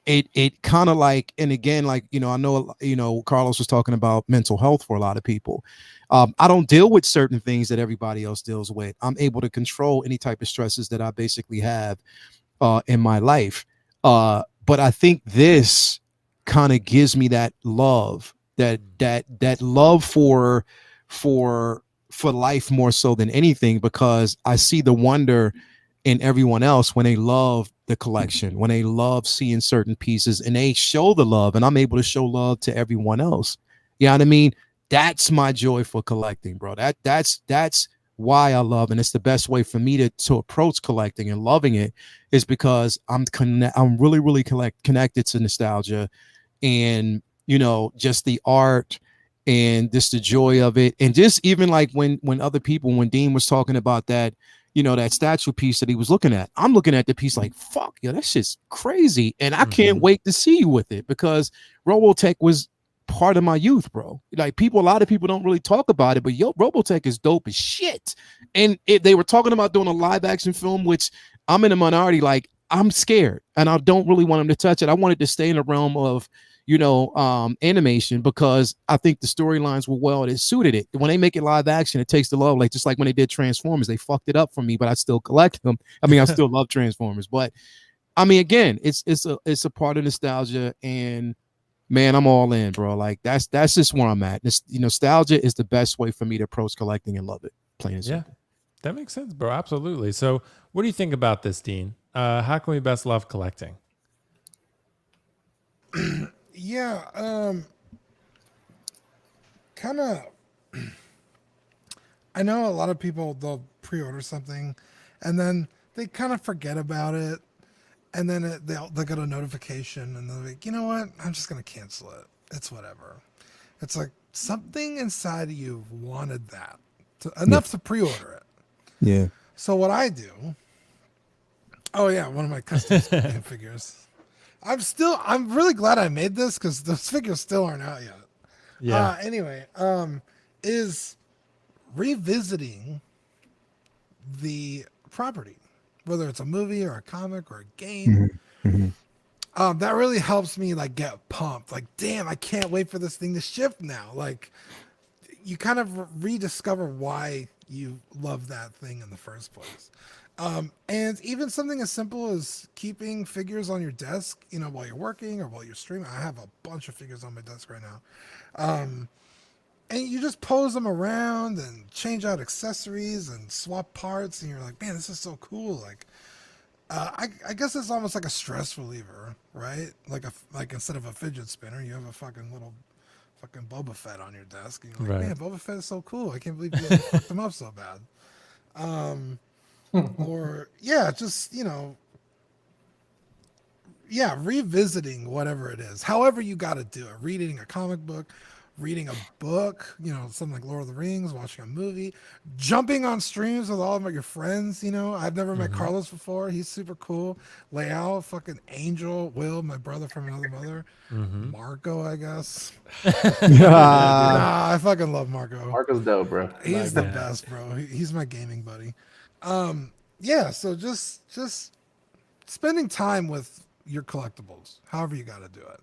it kind of like, and again, like, you know, I know, you know, Carlos was talking about mental health for a lot of people. I don't deal with certain things that everybody else deals with. I'm able to control any type of stresses that I basically have in my life. But I think this kind of gives me that love, that love for life more so than anything, because I see the wonder in everyone else when they love the collection, when they love seeing certain pieces and they show the love, and I'm able to show love to everyone else. You know what I mean? That's my joy for collecting, bro. That's why I love, and it's the best way for me to approach collecting and loving it, is because I'm really connected to nostalgia, and, you know, just the art and just the joy of it. And just even like when Dean was talking about that, you know, that statue piece that he was looking at, I'm looking at the piece like, fuck, yo, that shit's crazy. And I can't wait to see you with it, because Robotech was part of my youth, bro. Like, a lot of people don't really talk about it, but yo, Robotech is dope as shit. And they were talking about doing a live action film, which I'm in a minority. Like, I'm scared and I don't really want them to touch it. I wanted to stay in the realm of, you know, animation, because I think the storylines were it suited it. When they make it live action, it takes the love, like just like when they did Transformers, they fucked it up for me, but I still collect them. I mean, I still love Transformers, but I mean, again, it's a part of nostalgia, and man, I'm all in, bro. Like, that's just where I'm at. Nostalgia is the best way for me to approach collecting and love it. Plain and simple. Yeah, that makes sense, bro. Absolutely. So, what do you think about this, Dean? How can we best love collecting? Yeah, kind of. I know a lot of people, they'll pre-order something, and then they kind of forget about it, and then they'll get a notification, and they're like, you know what? I'm just gonna cancel it. It's whatever. It's like something inside of you wanted that enough to pre-order it. Yeah. So what I do? Oh yeah, one of my custom figures. I'm really glad I made this, because those figures still aren't out yet. Yeah. Anyway, is revisiting the property, whether it's a movie or a comic or a game. That really helps me like get pumped. Like, damn, I can't wait for this thing to shift now. Like, you kind of rediscover why you love that thing in the first place. And even something as simple as keeping figures on your desk, you know, while you're working or while you're streaming. I have a bunch of figures on my desk right now. And you just pose them around and change out accessories and swap parts, and you're like, man, this is so cool. Like, I guess it's almost like a stress reliever, right? Like instead of a fidget spinner, you have a fucking little fucking Boba Fett on your desk, and you're like, man, Boba Fett is so cool. I can't believe you guys fucked him up so bad. Or yeah, just, you know, yeah, revisiting whatever it is, however you got to do it, reading a comic book, reading a book, something like Lord of the Rings, watching a movie, jumping on streams with all of your friends. I've never met Carlos before. He's super cool. Leal, fucking angel. Will, my brother from another mother. Marco, I guess. Nah, I fucking love Marco. Marco's dope, bro. He's the best, bro. He's my gaming buddy. Yeah, so just spending time with your collectibles, however you got to do it.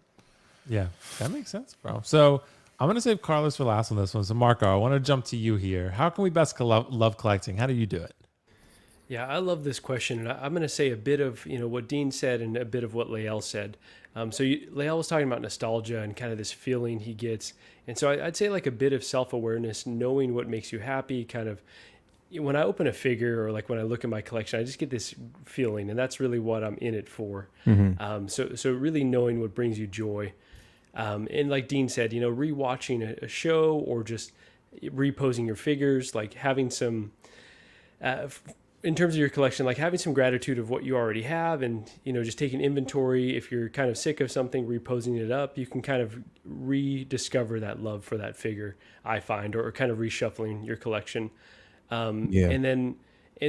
Yeah, that makes sense, bro. So I'm going to save Carlos for last on this one. So Marco, I want to jump to you here. How can we best love collecting? How do you do it? Yeah, I love this question. And I'm going to say a bit of, what Dean said and a bit of what Lael said. Lael was talking about nostalgia and kind of this feeling he gets. And so I'd say like a bit of self-awareness, knowing what makes you happy, kind of when I open a figure or like when I look at my collection, I just get this feeling, and that's really what I'm in it for. So really knowing what brings you joy. And like Dean said, rewatching a show or just reposing your figures, like having some, in terms of your collection, like having some gratitude of what you already have, and just taking inventory. If you're kind of sick of something, reposing it up, you can kind of rediscover that love for that figure, I find, or kind of reshuffling your collection. And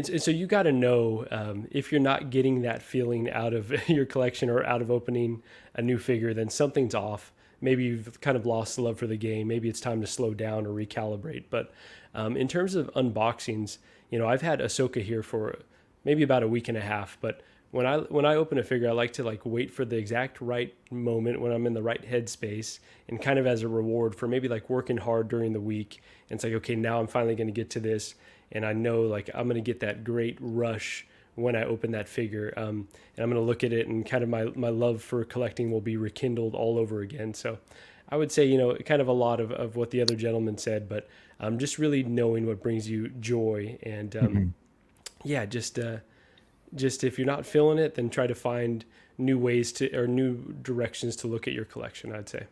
so you got to know if you're not getting that feeling out of your collection or out of opening a new figure, then something's off. Maybe you've kind of lost the love for the game. Maybe it's time to slow down or recalibrate. But in terms of unboxings, I've had Ahsoka here for maybe about a week and a half. But when I open a figure, I like to wait for the exact right moment when I'm in the right headspace, and kind of as a reward for maybe working hard during the week. And it's like, okay, now I'm finally going to get to this. And I know I'm going to get that great rush when I open that figure. And I'm going to look at it, and kind of my love for collecting will be rekindled all over again. So I would say, kind of a lot of what the other gentleman said, but just really knowing what brings you joy. And just if you're not feeling it, then try to find new ways or new directions to look at your collection, I'd say.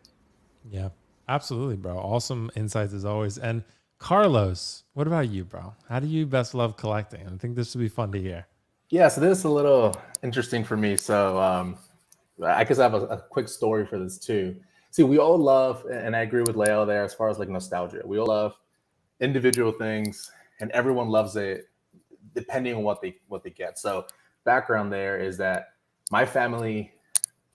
Yeah, absolutely, bro. Awesome insights as always. And Carlos, what about you, bro? How do you best love collecting? I think this would be fun to hear. Yeah, so this is a little interesting for me. So I guess I have a quick story for this too. See, we all love, and I agree with Leo there as far as nostalgia. We all love individual things, and everyone loves it depending on what they get. So background there is that my family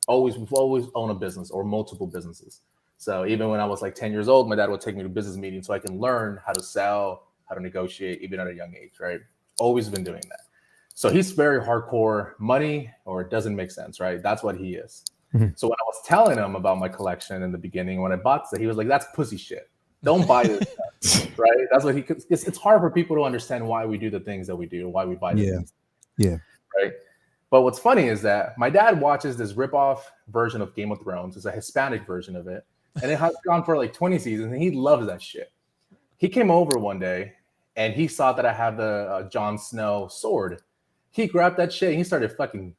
we've always owned a business or multiple businesses. So even when I was 10 years old, my dad would take me to business meetings so I can learn how to sell, how to negotiate, even at a young age, right? Always been doing that. So he's very hardcore money, or it doesn't make sense, right? That's what he is. So when I was telling him about my collection in the beginning, when I bought it, he was like, that's pussy shit. Don't buy this stuff, right? That's what it's hard for people to understand why we do the things that we do, why we buy the things. Yeah. Right. But what's funny is that my dad watches this ripoff version of Game of Thrones. It's a Hispanic version of it. And it has gone for 20 seasons, and he loves that shit. He came over one day, and he saw that I have the Jon Snow sword. He grabbed that shit, and he started fucking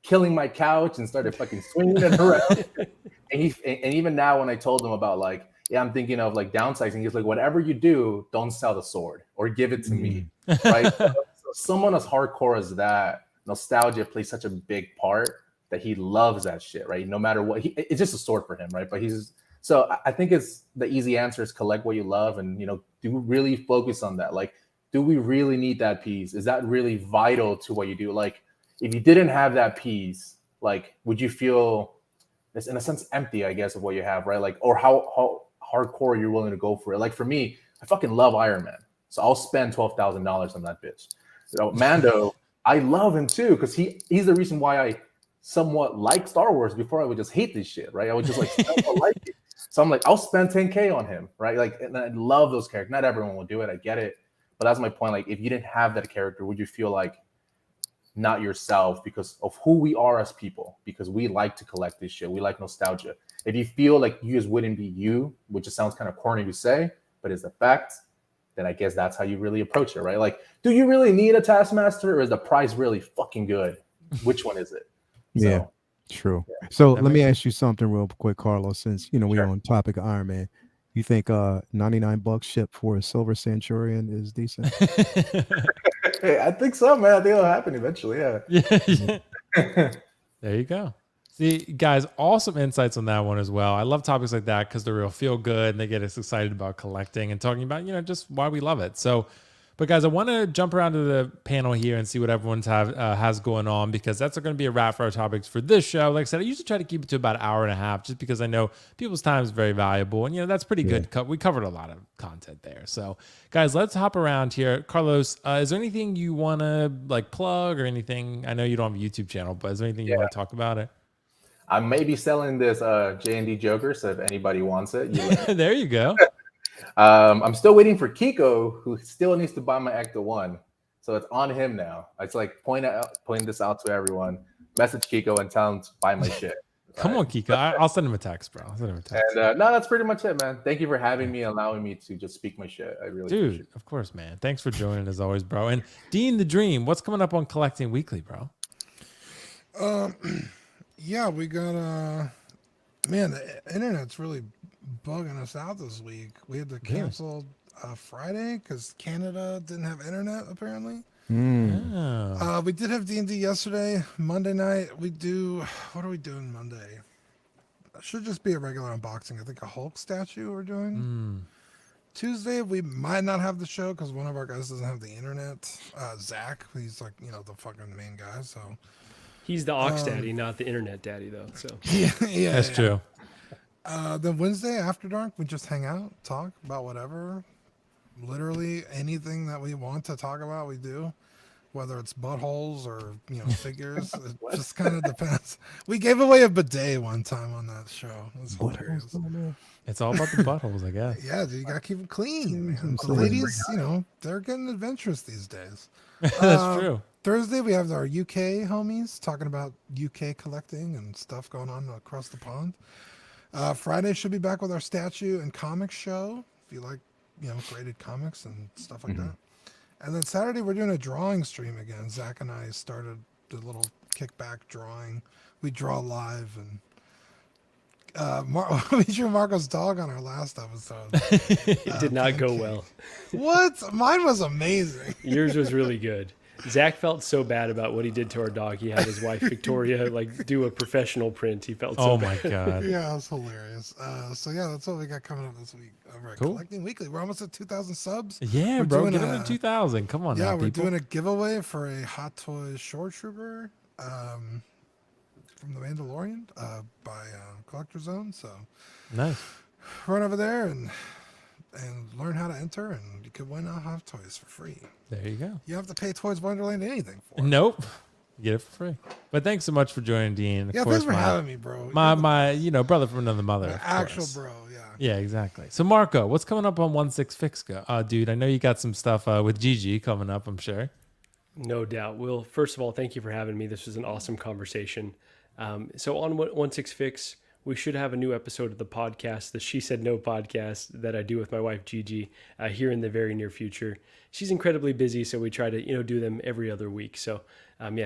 killing my couch and started fucking swinging it around. and even now, when I told him about I'm thinking of downsizing, he's like, whatever you do, don't sell the sword or give it to me, right? So someone as hardcore as that, nostalgia plays such a big part that he loves that shit, right? No matter what, it's just a sword for him, right? But so I think it's the easy answer is collect what you love, and do really focus on that. Do we really need that piece? Is that really vital to what you do? If you didn't have that piece, would you feel this in a sense empty, I guess, of what you have, right? Or how hardcore you're willing to go for it. For me, I fucking love Iron Man, so I'll spend $12,000 on that bitch. Mando, I love him too, because he's the reason why I somewhat like Star Wars. Before I would just hate this shit, right? I would just somewhat like it. So I'm I'll spend $10K on him, right? And I love those characters. Not everyone will do it. I get it. But that's my point. If you didn't have that character, would you feel not yourself because of who we are as people? Because we like to collect this shit. We like nostalgia. If you feel you just wouldn't be you, which just sounds kind of corny to say, but is a fact, then I guess that's how you really approach it, right? Do you really need a Taskmaster, or is the price really fucking good? Which one is it? Yeah. True. Yeah. So let me ask you something real quick, Carlos, since we're on topic of Iron Man. You think $99 shipped for a Silver Centurion is decent? I think so, man. I think it'll happen eventually. Yeah. There you go. See, guys, awesome insights on that one as well. I love topics like that because they're real feel good and they get us excited about collecting and talking about, just why we love it. So, but guys, I want to jump around to the panel here and see what everyone's has going on, because that's going to be a wrap for our topics for this show. Like I said, I usually try to keep it to about an hour and a half just because I know people's time is very valuable. And, that's pretty good. We covered a lot of content there. So, guys, let's hop around here. Carlos, is there anything you want to plug or anything? I know you don't have a YouTube channel, but is there anything you want to talk about it? I may be selling this J&D Joker, so if anybody wants it, there you go. I'm still waiting for Kiko, who still needs to buy my Ecto 1. So it's on him now. It's pointing this out to everyone. Message Kiko and tell him to buy my shit. Come on, Kiko. I'll send him a text, bro. I'll send him a text. And no, that's pretty much it, man. Thank you for having me, allowing me to just speak my shit. I really appreciate it. Of course, man. Thanks for joining as always, bro. And Dean the Dream, what's coming up on Collecting Weekly, bro? Yeah, we got man, the internet's really bugging us out this week. We had to cancel Friday because Canada didn't have internet apparently. We did have D&D yesterday. Monday night what are we doing Monday? It should just be a regular unboxing. I think a Hulk statue we're doing. Tuesday we might not have the show because one of our guys doesn't have the internet. Zach, he's the fucking main guy, so he's the aux daddy, not the internet daddy, though. So yeah, that's true. Then Wednesday after dark, we just hang out, talk about whatever, literally anything that we want to talk about, we do. Whether it's buttholes or figures, it just kind of depends. We gave away a bidet one time on that show. It was hilarious. It's all about the buttholes, I guess. Yeah, dude, you gotta keep them clean. Man. The ladies, they're getting adventurous these days. That's true. Thursday, we have our UK homies talking about UK collecting and stuff going on across the pond. Friday should be back with our statue and comics show. If you like, graded comics and stuff like that. And then Saturday, we're doing a drawing stream again. Zach and I started the little kickback drawing. We draw live, and we drew Marco's dog on our last episode. It did not go well. What? Mine was amazing. Yours was really good. Zach felt so bad about what he did to our dog. He had his wife Victoria do a professional print. He felt so bad. My god. Yeah, it was hilarious. So yeah, that's what we got coming up this week. All right, Collecting Weekly. We're almost at 2,000 subs. Yeah, we're bro, get them to 2,000. Come on, yeah, now, we're doing a giveaway for a Hot Toys Shore Trooper from The Mandalorian by Collector Zone. So nice. Run over there and learn how to enter, and you could win Hot Toys for free. There you go. You don't have to pay Toys Wonderland anything for it. Nope. Get it for free. But thanks so much for joining, Dean. Of course, thanks for having me, bro. My brother from another mother. Actual bro, yeah. Yeah, exactly. So Marco, what's coming up on 16Fix? Dude, I know you got some stuff with Gigi coming up, I'm sure. No doubt. Will, first of all, thank you for having me. This was an awesome conversation. So on 16Fix, we should have a new episode of the podcast, the She Said No podcast that I do with my wife, Gigi, here in the very near future. She's incredibly busy, so we try to, do them every other week. So,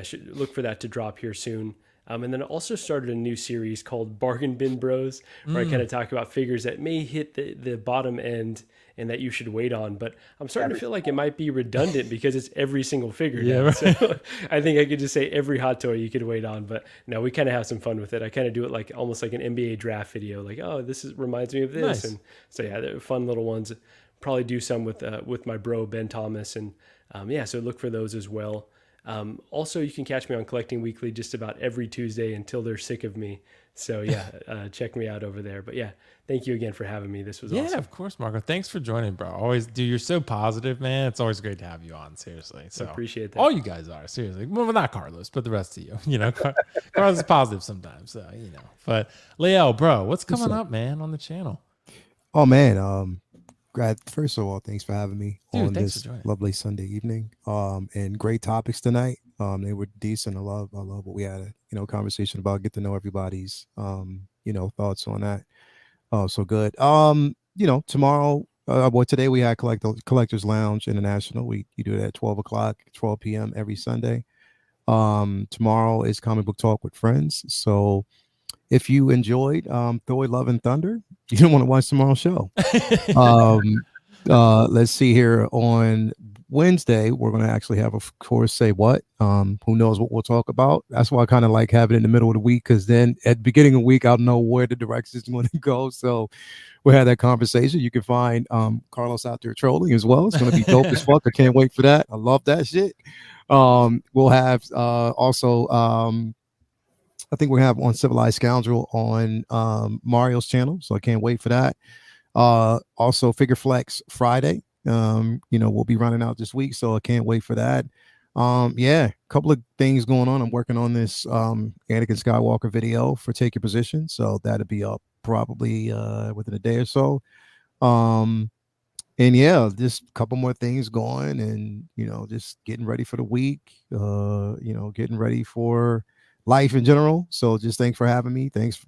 should look for that to drop here soon. And then I also started a new series called Bargain Bin Bros, where I kind of talk about figures that may hit the bottom end and that you should wait on. But I'm starting to feel like it might be redundant because it's every single figure. Yeah, right. So I think I could just say every hot toy you could wait on. But no, we kind of have some fun with it. I kind of do it almost like an NBA draft video. Reminds me of this. Nice. And so yeah, they're fun little ones. Probably do some with my bro Ben Thomas, and so look for those as well. Also, you can catch me on Collecting Weekly just about every Tuesday until they're sick of me. So yeah, check me out over there. But yeah, thank you again for having me. This was awesome. Yeah, of course, Marco. Thanks for joining, bro. Always, dude, you're so positive, man. It's always great to have you on. Seriously, so I appreciate that. All you guys are seriously. Well, not Carlos, but the rest of you. Carlos is positive sometimes. So But Leo, bro, what's coming up, man, on the channel? Oh man, first of all, thanks for having me on this lovely Sunday evening. And great topics tonight. They were decent. I love what we had a conversation about. Get to know everybody's thoughts on that. So good. Tomorrow, today we had Collectors Lounge International. You do it at 12 p.m. every Sunday. Tomorrow is Comic Book Talk with Friends. So if you enjoyed Thor Love and Thunder, you don't want to watch tomorrow's show. Let's see here on Wednesday, we're going to actually have, of course, Say What. Who knows what we'll talk about? That's why I kind of like having it in the middle of the week, because then at the beginning of the week, I'll know where the direction is going to go. So we'll have that conversation. You can find Carlos out there trolling as well. It's going to be dope as fuck. I can't wait for that. I love that shit. We'll have also, I think we have Uncivilized Scoundrel on Mario's channel. So I can't wait for that. Also Figure Flex Friday. We'll be running out this week, so I can't wait for that. A couple of things going on. I'm working on this Anakin Skywalker video for Take Your Position, so that'll be up probably within a day or so. Just a couple more things going, and just getting ready for the week. Getting ready for life in general. So just thanks for having me. Thanks,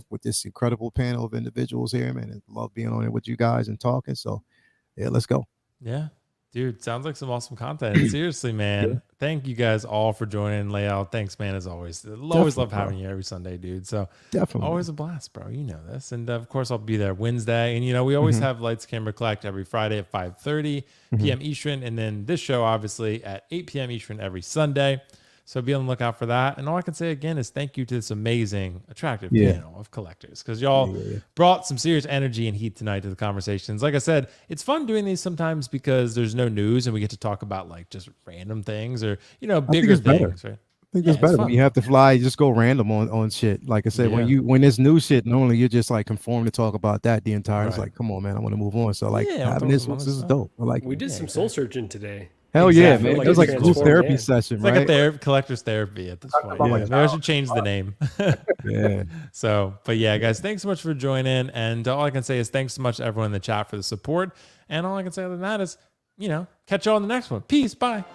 with this incredible panel of individuals here, man. I love being on it with you guys and talking. So yeah, let's go. Yeah, dude, sounds like some awesome content. Seriously, man. Thank you guys all for joining. Layout, thanks, man, as always. Always love having you every Sunday, dude. So definitely always a blast, bro. You know this. And of course, I'll be there Wednesday. And we always have Lights Camera Collect every Friday at 5:30 p.m. Eastern, and then this show obviously at 8 p.m. Eastern every Sunday. So be on the lookout for that. And all I can say again is thank you to this amazing, attractive panel of collectors, because y'all brought some serious energy and heat tonight to the conversations. Like I said, it's fun doing these sometimes because there's no news and we get to talk about like just random things or, bigger things, right? I think it's better when you have to fly. You just go random on shit. Like I said, when there's new shit, normally you're just like conformed to talk about that the entire. It's like, come on, man, I want to move on. So like having this is dope. I like. We did some soul searching today. Hell yeah, man! It was like a group therapy session, it's right? like a collector's therapy at this point. Maybe I should change the name. So, but yeah, guys, thanks so much for joining. And all I can say is thanks so much to everyone in the chat for the support. And all I can say other than that is, catch you all in the next one. Peace. Bye.